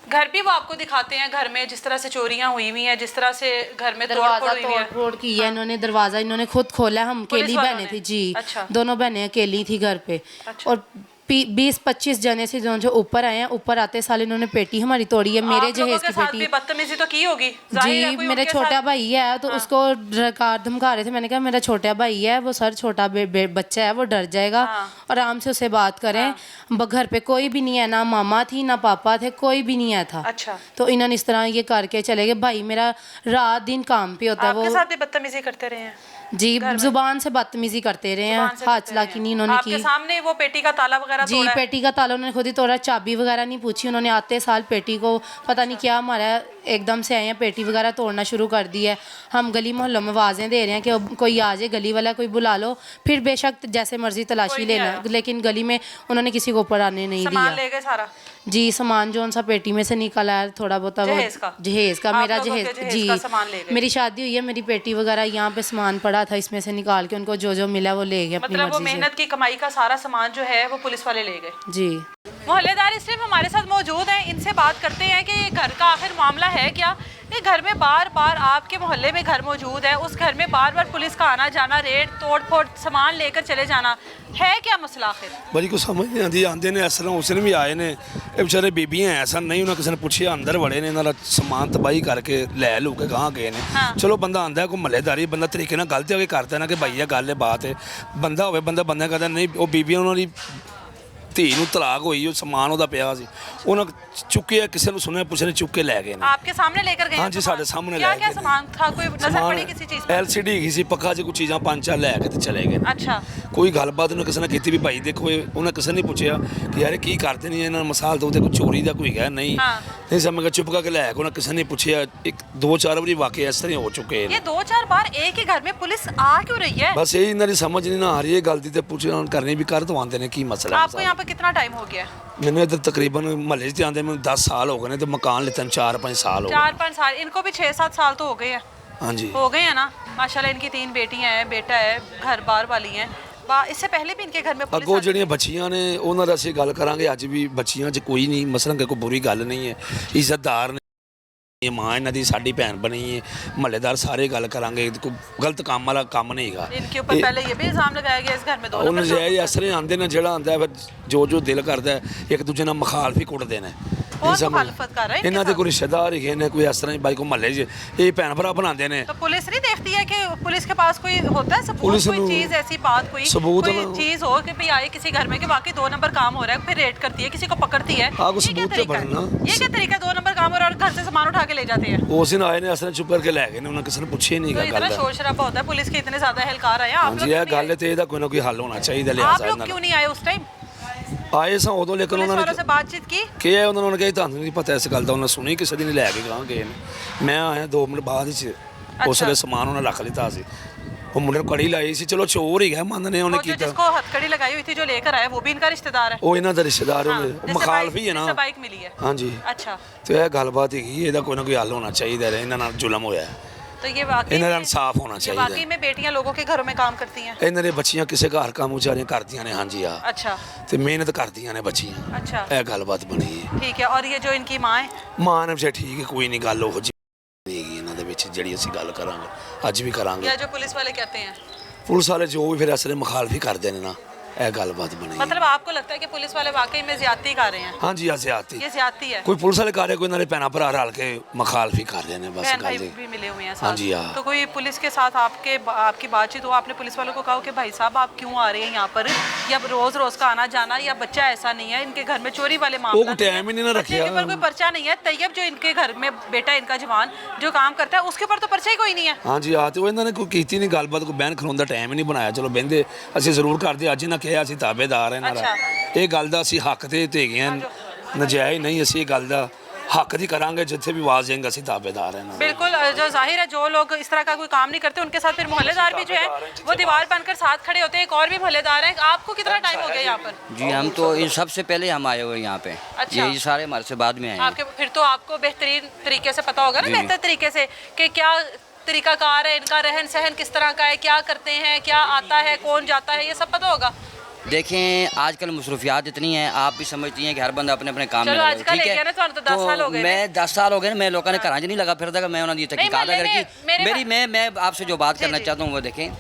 घर भी वो आपको दिखाते हैं, घर में जिस तरह से चोरियां हुई हुई हैं, जिस तरह से घर में दरवाजा हुई हुई है? तोड़ की है इन्होंने, दरवाजा इन्होंने खुद खोला। हम पुलिस अकेली वालों बहनें ने? थी जी। अच्छा। दोनों बहनें अकेली थी घर पे। अच्छा। और 20-25 जने से जो ऊपर आए हैं, ऊपर आते साल इन्होंने पेटी हमारी तोड़ी है। मेरे आप लोगों जहेज के की साथ पेटी। भी बदतमीजी तो की होगी, जाहिर है जी, कोई मेरा उनके छोटा साथ- भाई है, तो उसको डरकार धमका रहे थे। मैंने कहा मेरा छोटा भाई है, वो सर छोटा बच्चा है, वो डर जाएगा, आराम से उसे बात करें। घर पे कोई भी नहीं है, ना मामा थी ना पापा थे, कोई भी नहीं आया था। अच्छा। तो इन्होंने इस तरह ये करके चले गए। भाई मेरा रात दिन काम पे होता है। आपके वो साथ भी बदतमीजी करते रहे हैं? जी, जुबान से बदतमीजी करते रहे हैं, जुबान से हाथ करते चला रहे की हैं। नहीं इन्होंने आपके की। सामने वो पेटी का ताला वगैरह जी, तोड़ा है? पेटी का ताला उन्होंने खुद ही तोड़ा। चाबी वगैरह नहीं पूछी उन्होंने, आते साल पेटी को पता नहीं क्या हमारा एकदम से आए हैं, पेटी वगैरह तोड़ना शुरू कर दी है। हम गली मोहल्लों में आवाज़ें दे रहे हैं कि अब कोई आ जाए, गली वाला कोई बुला लो, फिर बेशक जैसे मर्जी तलाशी कोई लेना, नहीं आया। लेकिन गली में उन्होंने किसी को ऊपर आने नहीं सामान दिया। ले गए सारा? जी, सामान जो सा पेटी में से निकला है थोड़ा बहुत, वो जहेज का? जहेज का, आप मेरा लोगों के जहेज जहेज जी। का सामान ले गए? मेरी शादी हुई है, मेरी पेटी वगैरह यहाँ पे सामान पड़ा था, इसमें से निकाल के उनको जो जो मिला वो ले गए अपनी मतलब वो मर्जी से। मेहनत की कमाई का सारा सामान जो है वो पुलिस वाले ले गए? जी। मोहल्लेदार इस टाइम हमारे साथ मौजूद हैं, इनसे बात करते हैं कि ये घर का आखिर मामला है क्या। ये घर में बार बार, आपके मोहल्ले में घर मौजूद है, उस घर में बार बार पुलिस का आना जाना, रेड तोड़ फोड़, सामान लेकर चले जाना, है क्या मसला आखिर? भाजी कुछ समझ नहीं आती। आते ने इस तरह उस दिन भी आए ने, ये बेचारे बीबियां ऐसा नहीं, उन्हें किसी ने पूछिया, अंदर वड़े ने, इन्होंने समान तबाही करके लै लू के कहाँ गए ने। हाँ। चलो बंदा आंदा है, कोई महल्लेदारी बंदा तरीके ਨਾਲ गलती होके करता है ना कि भाई ये गल है बात है, बंदा होवे बंदा कहता नहीं, वो बीबियां उन्होंने ਧੀ ਨੂੰ ਤਲਾਕ ਹੋਈ ਉਹ ਸਮਾਨ ਉਹਦਾ ਪਿਆ ਸੀ ਉਹਨਾਂ ਚੁੱਕਿਆ ਕਿਸੇ ਨੂੰ ਸੁਣਿਆ ਪੁੱਛਣੇ ਚੁੱਕ ਕੇ ਲੈ ਗਏ ਨੇ आपके सामने लेकर गए हाँ हैं जी, सामान? साढ़े सामने क्या ले क्या गए थे। सामान था, कोई नजर पड़ी किसी चीज पे? LCD ਹੈਗੀ ਸੀ ਪੱਖਾ 'ਚ ਕੋਈ ਚੀਜ਼ਾਂ ਪੰਜ ਚਾਰ ਲੈ ਕੇ ਤੇ ਚਲੇ ਗਏ ਨੇ। अच्छा ਕੋਈ ਗੱਲਬਾਤ ਉਹਨੇ ਕਿਸੇ ਨੇ ਕੀਤੀ ਵੀ ਭਾਈ ਦੇਖੋ ਉਹਨੇ ਕਿਸੇ ਨੇ ਪੁੱਛਿਆ ਕਿ ਯਾਰ ਇਹ ਕੀ ਕਰਦੇ ਨੇ ਇਹਨਾਂ ਮਸਾਲ ਤੋਂ ਤੇ ਕੋਈ ਚੋਰੀ ਦਾ ਕੋਈ ਹੈ ਨਹੀਂ हाँ। ਨਹੀਂ ਸਮਝ ਕੇ ਚੁੱਪ ਕਰਕੇ ਲੈ ਕੇ ਉਹਨਾਂ ਕਿਸੇ ਨੇ ਪੁੱਛਿਆ ਇੱਕ ਦੋ ਚਾਰ ਵਾਰੀ ਵਾਕਿਆ ਇਸ ਤਰ੍ਹਾਂ ਹੋ ਚੁੱਕੇ ਨੇ ये 2-4 बार एक ही घर में पुलिस आ क्यों रही है? ਬਸ ਇਹ ਇਹਨਾਂ ਦੀ ਸਮਝ ਨਹੀਂ ਨਾ ਆ ਰਹੀ ਇਹ ਗੱਲ ਦੀ ਤੇ ਪੁੱਛਣ ਕਰਨੀ ਵੀ ਕਰ ਦਵਾਉਂਦੇ ਨੇ ਕੀ ਮਸਲਾ ਹੈ आपको यहाँ पे कितना टाइम हो गया? ਮੈਨੂੰ ਇੱਧਰ ਤਕਰੀਬਨ ਮਹੱਲੇ 'ਚ ਆਉਂਦੇ ਮੈਨੂੰ 10 ਸਾਲ ਹੋ ਗਏ ਨੇ ਤੇ ਮਕਾਨ ਲਿੱਤੇ ਨੂੰ 4-5 ਸਾਲ ਹੋ ਗਏ 4-5 साल, इनको भी 6-7 साल तो हो गए हैं। ਹਾਂਜੀ हो गए हैं ना माशाल्लाह। इनकी 3 बेटियां हैं, बेटा है, घर बार वाली हैं। इससे पहले भी इनके घर में पुलिस ਅੱਗੋਂ आती ਜਿਹੜੀਆਂ ਬੱਚੀਆਂ ਨੇ ਉਹਨਾਂ ਦਾ ਅਸੀਂ ਗੱਲ ਕਰਾਂਗੇ ਅੱਜ ਵੀ ਬੱਚੀਆਂ 'ਚ ਕੋਈ ਨਹੀਂ ਮਸਲਾ ਕਿ ਕੋਈ ਬੁਰੀ ਗੱਲ ਨਹੀਂ ਹੈ ਇੱਜ਼ਤਦਾਰ ਨੇ ਇਹ ਮਾਂ ਇਹਨਾਂ ਦੀ ਸਾਡੀ ਭੈਣ ਬਣੀ ਹੈ ਮਹੱਲੇਦਾਰ ਸਾਰੇ ਗੱਲ ਕਰਾਂਗੇ ਕੋਈ ਗਲਤ ਕੰਮ ਵਾਲਾ ਕੰਮ ਨਹੀਂ ਹੈਗਾ इनके ऊपर पहले ये भी इल्जाम लगाया गया इस घर में 2 ਉਹਨਾਂ नंबर ਜੇ ਇਸ ਤਰ੍ਹਾਂ ਆਉਂਦੇ ਨੇ ਜਿਹੜਾ ਆਉਂਦਾ ਫਿਰ ਜੋ ਦਿਲ ਕਰਦਾ ਹੈ, ਇੱਕ ਦੂਜੇ ਨਾਲ ਮੁਖਾਲਫੀ ਕੁੱਟਦੇ ਨੇ कौन ਇਹ ਸਮਝ- मुखालफत कर रहा है इनके ਇਹਨਾਂ ਦੇ साथ? ਕੋਈ ਰਿਸ਼ਤੇਦਾਰ ਹੈਗੇ ਨੇ ਕੋਈ ਇਸ ਤਰ੍ਹਾਂ ਬਾਈ ਕੋ ਮਹੱਲੇ 'ਚ ਇਹ ਭੈਣ ਭਰਾ ਬਣਾਉਂਦੇ ਨੇ तो पुलिस नहीं देखती है कि पुलिस के पास कोई होता है सबूत, पुलिस कोई नु- चीज ऐसी बात सबूत कोई ना- चीज हो कि भाई आए किसी घर में कि वाकई 2 नंबर काम हो रहा है, फिर रेड करती है, किसी को पकड़ती है। हाँ, कुछ ये क्या सबूत तो तरीका है? बनना। ये क्या तरीका है? 2 नंबर काम हो रहा है और घर से सामान उठा के ले जाते हैं। ਉਸ ਦਿਨ ਆਏ ਨੇ ਇਸ ਤਰ੍ਹਾਂ ਚੁੱਪ ਕਰਕੇ ਲੈ ਗਏ ਨੇ ਉਹਨਾਂ ਕਿਸੇ ਨੇ ਪੁੱਛਿਆ ਹੀ ਨਹੀਂ तो ਗਾ इतना ਗੱਲ ਦਾ शोर शराबा होता है, पुलिस के इतने ज्यादा एहलकार आए हैं, आप ਹਾਂਜੀ लोग ਇਹ क्यों ਗੱਲ नहीं ਤੇ ਇਹਦਾ ਕੋਈ ਨਾ ਕੋਈ हल होना ਚਾਹੀਦਾ आए? ਲਿਆ आप लोग क्यों नहीं आए उस टाइम? ਆਏ ਸਾਂ ਉਦੋਂ ਲੇਕਿਨ पुलिस ਉਹਨਾਂ वालों से ਨੇ बातचीत की? ਕਿ ਉਹਨਾਂ ਨੇ ਕਿਹਾ ਤੁਹਾਨੂੰ ਨਹੀਂ ਪਤਾ ਇਸ ਗੱਲ ਦਾ ਉਹਨਾਂ ਸੁਣੀ ਕਿਸੇ ਦੀ ਨਹੀਂ ਲੈ ਕੇ ਗਾਂ ਗਏ ਨੇ ਮੈਂ ਆਇਆ 2 ਮਿੰਟ ਬਾਅਦ ਵਿੱਚ ਉਸ ਵੇਲੇ ਸਮਾਨ ਉਹਨਾਂ ਰੱਖ ਲਿੱਤਾ ਸੀ ਉਹ ਮੁੰਡੇ ਨੂੰ ਕੜੀ ਲਾਈ ਸੀ ਚਲੋ ਚੋਰ ਹੀ ਹੈ ਮੰਨਦੇ ਉਹਨੇ वो जो ਕੀਤਾ जिसको हथकड़ी लगाई हुई थी जो लेकर आया वो भी इनका रिश्तेदार है? ਉਹ ਇਹਨਾਂ ਦਾ ਰਿਸ਼ਤੇਦਾਰ हाँ, ਉਹਨੇ जिससे ਮੁਖਾਲਫੀ ਹੈ ਨਾ जिससे बाइक मिली है। ਹਾਂਜੀ अच्छा, ਤੇ ਇਹ ਗੱਲਬਾਤ ਹੈਗੀ ਇਹਦਾ ਕੋਈ ਨਾ ਕੋਈ ਹੱਲ ਹੋਣਾ ਚਾਹੀਦਾ ਹੈ ਇਹਨਾਂ ਨਾਲ ਜ਼ੁਲਮ ਹੋਇਆ ਹੈ। तो ये वाकई ਇਹਨਾਂ ਦਾ में- ਇਨਸਾਫ ਹੋਣਾ ये ਚਾਹੀਦਾ वाकई ਹੈ। में बेटियां लोगों के घरों में काम करती हैं? ਇਹਨਾਂ ਦੇ ਬੱਚੀਆਂ ਕਿਸੇ ਘਰ ਕੰਮ ਵਿਚਾਰੀਆਂ ਕਰਦੀਆਂ ਨੇ ਹਾਂਜੀ ਆ अच्छा ਤੇ ਮਿਹਨਤ ਕਰਦੀਆਂ ਨੇ ਬੱਚੀਆਂ अच्छा, ਇਹ ਗੱਲਬਾਤ ਬਣੀ ਹੈ ठीक है। और ये जो इनकी माँ है, ਮਾਂ ਨੇ ਵਿਚਾਰ ਠੀਕ ਹੈ ਕੋਈ ਨਹੀਂ ਗੱਲ ਉਹ ਜਿਹੀ ਹੈਗੀ ਇਹਨਾਂ ਦੇ ਵਿੱਚ ਜਿਹੜੀ ਅਸੀਂ ਗੱਲ ਕਰਾਂਗੇ ਅੱਜ ਵੀ ਕਰਾਂਗੇ या जो पुलिस वाले कहते हैं, ਪੁਲਿਸ ਵਾਲੇ ਜੋ ਵੀ ਫਿਰ ਅਸਲੇ ਮੁਖਾਲਫੀ ਕਰਦੇ ਨੇ ਨਾ ਇਹ ਗੱਲਬਾਤ ਬਣੀ ਹੈ। मतलब आपको लगता है कि पुलिस वाले वाकई में ज्यादती कर रहे हैं? ਹਾਂਜੀ ਆ ਜ਼ਿਆਦਤੀ ये ज्यादती है। ਕੋਈ ਪੁਲਿਸ ਵਾਲੇ ਕਾਰੇ ਕੋਈ ਇਹਨਾਂ ਦੇ ਭੈਣਾਂ ਭਰਾ ਰਲ ਕੇ ਮੁਖਾਲਫੀ ਕਰ ਰਹੇ ਨੇ ਬਸ बहन ਗੱਲ भाई ਦੀ भी मिले हुए हैं हाँ साथ। जी, हाँ। तो कोई पुलिस के साथ आपकी बातचीत हो, आपने पुलिस वालों को कहा कि भाई साहब आप क्यों आ रहे हैं यहाँ पर, या रोज रोज का आना जाना, या बच्चा ऐसा नहीं है इनके घर में चोरी वाले मामला कोई टाइम ही नहीं ना बच्चे के रखिया। ऊपर कोई पर्चा नहीं है। तैयब जो इनके घर में बेटा इनका जवान जो काम करता है उसके ऊपर तो पर्चा ही कोई नहीं है। ਹਾਂਜੀ ਆ ਤੇ ਉਹ ਇਹਨਾਂ ਨੇ ਕੋਈ ਕੀਤੀ ਨਹੀਂ ਗੱਲਬਾਤ ਕੋਈ ਬਹਿਣ ਖਲੋਣ ਦਾ ਟਾਈਮ ਹੀ ਨਹੀਂ ਬਣਾਇਆ ਚਲੋ ਬਹਿੰਦੇ ਅਸੀਂ ਜ਼ਰੂਰ ਕਰਦੇ ਅੱਜ ਇਹਨਾਂ ਕਿਹਾ ਅਸੀਂ ਤਾਬੇਦਾਰ ਇਹਨਾਂ ਦਾ ਇਹ ਗੱਲ ਦਾ ਅਸੀਂ ਹੱਕ ਤੇ ਹੈਗੇ ਹਾਂ ਨਜਾਇਜ਼ ਨਹੀਂ ਅਸੀਂ ਇਹ ਗੱਲ ਦਾ हक दी करांगे जिथे भी आवाज देंगे ਅਸੀਂ ताबेदार हैं ना। बिल्कुल, जो जाहिर है जो लोग इस तरह का कोई काम नहीं करते उनके साथ फिर मोहल्लेदार भी जो है वो दीवार बनकर साथ खड़े होते हैं। एक और भी मोहल्लेदार हैं। आपको कितना टाइम हो गया यहाँ पर? जी हम तो इन सबसे पहले हम आए हुए हैं यहाँ पे। अच्छा। ये सारे हमारे से बाद में आए हैं। आपके फिर तो आपको बेहतरीन तरीके से पता होगा ना, जी। बेहतर तरीके से कि क्या तरीकाकार है इनका, रहन सहन किस तरह का है, क्या करते हैं, क्या आता है, कौन जाता है, ये सब पता होगा। देखें आजकल मसरूफियात इतनी हैं, आप भी समझती हैं कि हर बंदा अपने अपने काम में चलो, लगा है, आजकल ठीक है ना, तो 10 साल हो गए मैं 10 साल हो गए ना, मैं लोगों ने घरां च नहीं लगा फिरता मैं उन्होंने तहकीकात नहीं, अगर मेरे की मेरी मैं आपसे जो बात करना जी। चाहता हूँ वो देखें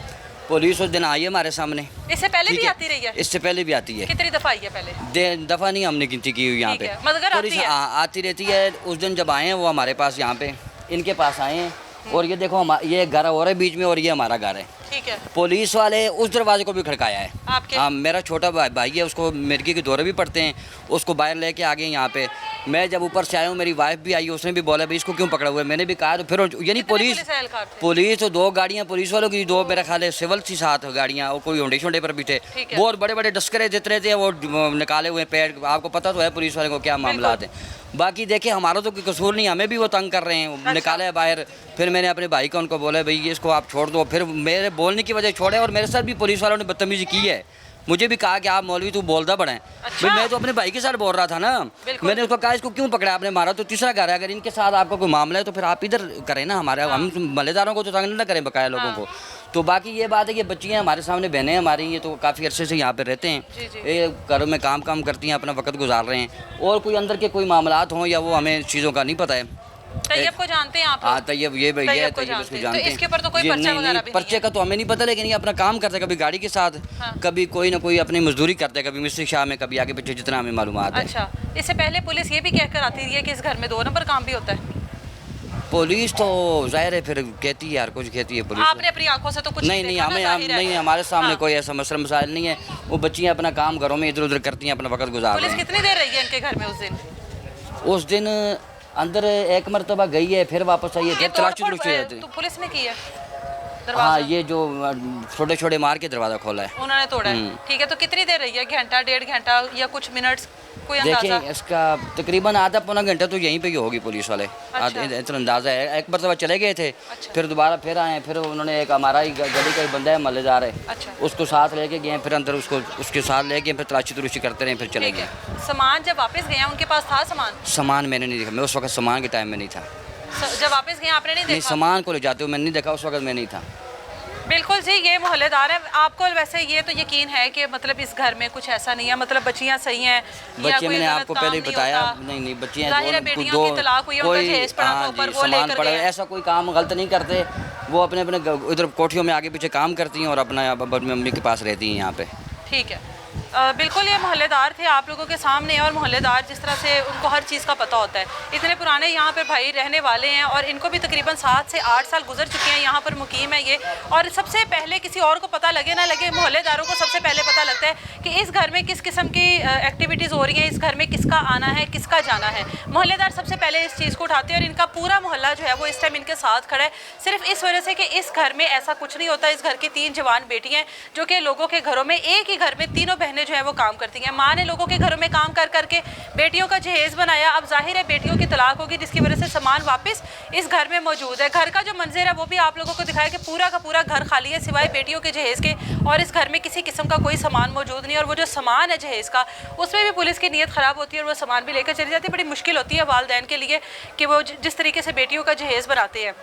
पुलिस उस दिन आई है हमारे सामने, इससे पहले ठीक भी है? आती रही है? इससे पहले भी आती है, कितनी दफा आई है पहले? दफ़ा नहीं हमने गिनती की हुई यहाँ ठीक पे। है, मगर आती पुलिस है? आती रहती है। उस दिन जब आए हैं वो हमारे पास यहाँ पे इनके पास आए हैं और ये देखो ये घर और है बीच में और ये हमारा घर है। ठीक है। पुलिस वाले उस दरवाजे को भी खड़काया है। आपके? हाँ, मेरा छोटा भाई है, उसको मिर्गी के दौरे भी पड़ते हैं, उसको बाहर लेके आ गए यहाँ पे। मैं जब ऊपर से आया हूँ मेरी वाइफ भी आई, उसने भी बोला भाई इसको क्यों पकड़ा हुआ है, मैंने भी कहा तो फिर यानी कितने पुलिस एहलकार थे? पुलिस तो 2 गाड़ियाँ पुलिस वालों की, 2 मेरा ख्याल है सिविल सी 7 गाड़ियाँ और कोई होंडे शोंडे पर बैठे ठीक है। बहुत बड़े बड़े डस्करे जितने थे वो निकाले हुए पेड़। आपको पता तो है पुलिस वाले को क्या मामला हैं। बाकी देखिए हमारा तो कोई कसूर नहीं, हमें भी वो तंग कर रहे हैं। अच्छा। निकाले है बाहर, फिर मैंने अपने भाई को उनको बोला भाई इसको आप छोड़ दो, फिर मेरे बोलने की वजह छोड़े और मेरे साथ भी पुलिस वालों ने बदतमीजी की है। मुझे भी कहा कि आप मौलवी तू बोलता बड़ा है। अच्छा। भाई मैं तो अपने भाई के साथ बोल रहा था ना, बिल्कुल। मैंने उसको कहा इसको क्यों पकड़ा आपने, मारा तो तीसरा घर है, अगर इनके साथ आपका कोई मामला है तो फिर आप इधर करें ना, हमारे हम मलेदारों को तो तंग ना करें बकाया लोगों को। तो बाकी ये बात है कि बच्चियाँ हमारे सामने बहनें हमारी ये तो काफ़ी अरसे से यहाँ पे रहते जी, हैं, जी। ये घरों में काम करती हैं, अपना वक्त गुजार रहे हैं और कोई अंदर के कोई मामलात हों या वो हमें चीज़ों का नहीं पता है। तैयब को जानते हैं आप लोग? हाँ तैयब ये भैया तैयब को तैयब जानते इसको हैं। जानते तो हैं। इसके ऊपर तो कोई ये पर्चा नहीं, वगैरह नहीं, भी नहीं पर्चे है? का तो हमें नहीं पता, लेकिन ये अपना काम करता है, कभी गाड़ी के साथ, हाँ। कभी कोई ना कोई अपनी मजदूरी करता है, कभी मिस्त्री शाह में, कभी आगे पीछे जितना हमें मालूमात है। अच्छा, इससे पहले पुलिस ये भी कहकर आती रही है कि इस घर में 2 नंबर काम भी होता है? पुलिस तो जाहिर है फिर कहती है, यार कुछ कहती है पुलिस। आपने अपनी आंखों से तो कुछ नहीं नहीं, देखा ना, हमें जाहिर है। नहीं, हमारे सामने हाँ। कोई ऐसा मसला मसाइल नहीं है। वो बच्चियाँ अपना काम घरों में इधर उधर करती हैं, अपना वक्त गुजार रही पुलिस हैं। कितनी देर रही है इनके घर में उस दिन? उस दिन अंदर एक मरतबा गई है, फिर वापस आई है, ये फिर तलाशी तोड़फोड़, तलाशी जाती तो पुलिस ने की है हाँ, दरवाजा? ये जो छोटे छोटे मार के दरवाज़ा खोला है। उन्होंने तोड़ा है, ठीक है। तो कितनी देर रही है? घंटा, 1.5 घंटा या कुछ मिनट्स, कोई अंदाजा? देखिए इसका तकरीबन आधा पौना घंटा तो यहीं पे ही होगी पुलिस वाले। इतना अंदाज़ा है। एक मरतबा चले गए थे, फिर दोबारा फिर आए, फिर उन्होंने एक हमारा ही गली का ही बंदा है, मल्लेदार है, अच्छा। उसको साथ लेके गए, फिर अंदर उसको उसके साथ ले गए, फिर तलाशी तलाशी करते रहे, फिर चले ठीक गए। है। सामान जब वापस गए उनके पास था सामान? सामान मैंने नहीं देखा, मैं उस वक्त सामान के टाइम में नहीं था। जब वापस गए आपने नहीं नहीं, देखा? सामान को ले जाते हुए मैंने नहीं देखा, उस वक्त मैं नहीं था। बिल्कुल जी, ये मोहल्लेदार है। आपको वैसे ये तो यकीन है कि मतलब इस घर में कुछ ऐसा नहीं है, मतलब बच्चियां सही हैं या बच्चे कोई मैंने गलत आपको काम पहले ही नहीं बताया, होता? नहीं नहीं, बच्चियां जाहिर है बेटियों की तलाक हुई है, उनका जहेज पड़ा था ऊपर, वो सामान लेकर पड़ा, गए। ऐसा कोई काम गलत नहीं करते। वो अपने अपने उधर कोठियों में आगे पीछे काम करती हैं और अपना अपनी मम्मी के पास रहती हैं यहाँ पे। ठीक है। बिल्कुल ये मोहल्लेदार थे आप लोगों के सामने, और मोहल्लेदार जिस तरह से उनको हर चीज़ का पता होता है। इतने पुराने यहाँ पर भाई रहने वाले हैं और इनको भी तकरीबन 7 से 8 साल गुजर चुके हैं, यहाँ पर मुकीम है ये। और सबसे पहले किसी और को पता लगे ना लगे, मोहल्लेदारों को सबसे पहले पता लगता है कि इस घर में किस किस्म की एक्टिविटीज़ हो रही हैं, इस घर में किसका आना है, किसका जाना है। मोहल्लेदार सबसे पहले इस चीज़ को उठाते हैं और इनका पूरा मोहल्ला जो है वो इस टाइम इनके साथ खड़ा है, सिर्फ इस वजह से कि इस घर में ऐसा कुछ नहीं होता। इस घर की 3 जवान बेटियाँ जो कि लोगों के घरों में, एक ही घर में तीनों बहनें जो है वो काम करती हैं। माँ ने लोगों के घरों में काम कर करके बेटियों का जहेज बनाया। अब जाहिर है बेटियों की तलाक होगी, जिसकी वजह से सामान वापस इस घर में मौजूद है। घर का जो मंजर है वो भी आप लोगों को दिखाया कि पूरा का पूरा घर खाली है सिवाय बेटियों के जहेज के, और इस घर में किसी किस्म का कोई सामान मौजूद नहीं। और वो जो सामान है जहेज का, उसमें भी पुलिस की नीयत ख़राब होती है और वो सामान भी लेकर चली जाती है। बड़ी मुश्किल होती है वालिदैन के लिए कि वो जिस तरीके से बेटियों का जहेज बनाते हैं।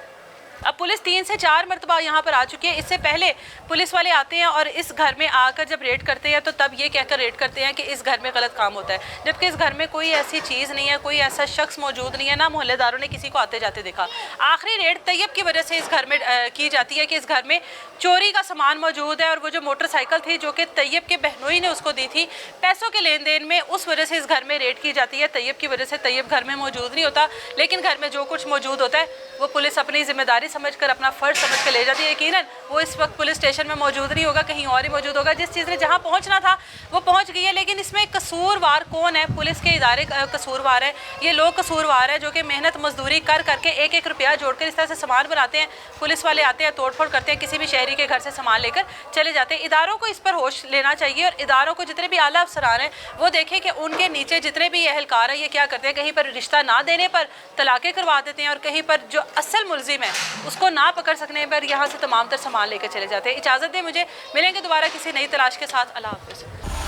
अब पुलिस 3 से 4 मरतबा यहाँ पर आ चुकी है। इससे पहले पुलिस वाले आते हैं और इस घर में आकर जब रेड करते हैं तो तब ये कहकर रेड करते हैं कि इस घर में गलत काम होता है, जबकि इस घर में कोई ऐसी चीज़ नहीं है, कोई ऐसा शख्स मौजूद नहीं है, ना मोहल्लेदारों ने किसी को आते जाते देखा। आखिरी रेड तैयब की वजह से इस घर में की जाती है कि इस घर में चोरी का सामान मौजूद है, और वो जो मोटरसाइकिल थी जो कि तैयब के बहनोई ने उसको दी थी पैसों के लेन देन में, उस वजह से इस घर में रेड की जाती है। तैयब की वजह से तैयब घर में मौजूद नहीं होता, लेकिन घर में जो कुछ मौजूद होता है वो पुलिस अपनी जिम्मेदारी समझकर, अपना फ़र्ज समझ कर ले जाती है। यकीनन वो इस वक्त पुलिस स्टेशन में मौजूद नहीं होगा, कहीं और ही मौजूद होगा। जिस चीज़ ने जहाँ पहुँचना था वो पहुँच गई है, लेकिन इसमें कसूरवार कौन है? पुलिस के इदारे कसूरवार है, ये लोग कसूरवार है जो कि मेहनत मजदूरी कर करके 1-1 रुपया जोड़कर इस तरह से सामान बनाते हैं। पुलिस वाले आते हैं, तोड़फोड़ करते हैं, किसी भी शहरी के घर से सामान लेकर चले जाते हैं। इदारों को इस पर होश लेना चाहिए, और इदारों को जितने भी आला अफसरान हैं वो देखें कि उनके नीचे जितने भी एहलकार हैं ये क्या करते हैं। कहीं पर रिश्ता ना देने पर तलाक़ें करवा देते हैं, और कहीं पर जो असल मुलजिम है उसको ना पकड़ सकने पर यहाँ से तमाम तर सामान लेकर चले जाते हैं। इजाज़त दें मुझे, मिलेंगे दोबारा किसी नई तलाश के साथ। अल्लाह हाफ़िज़।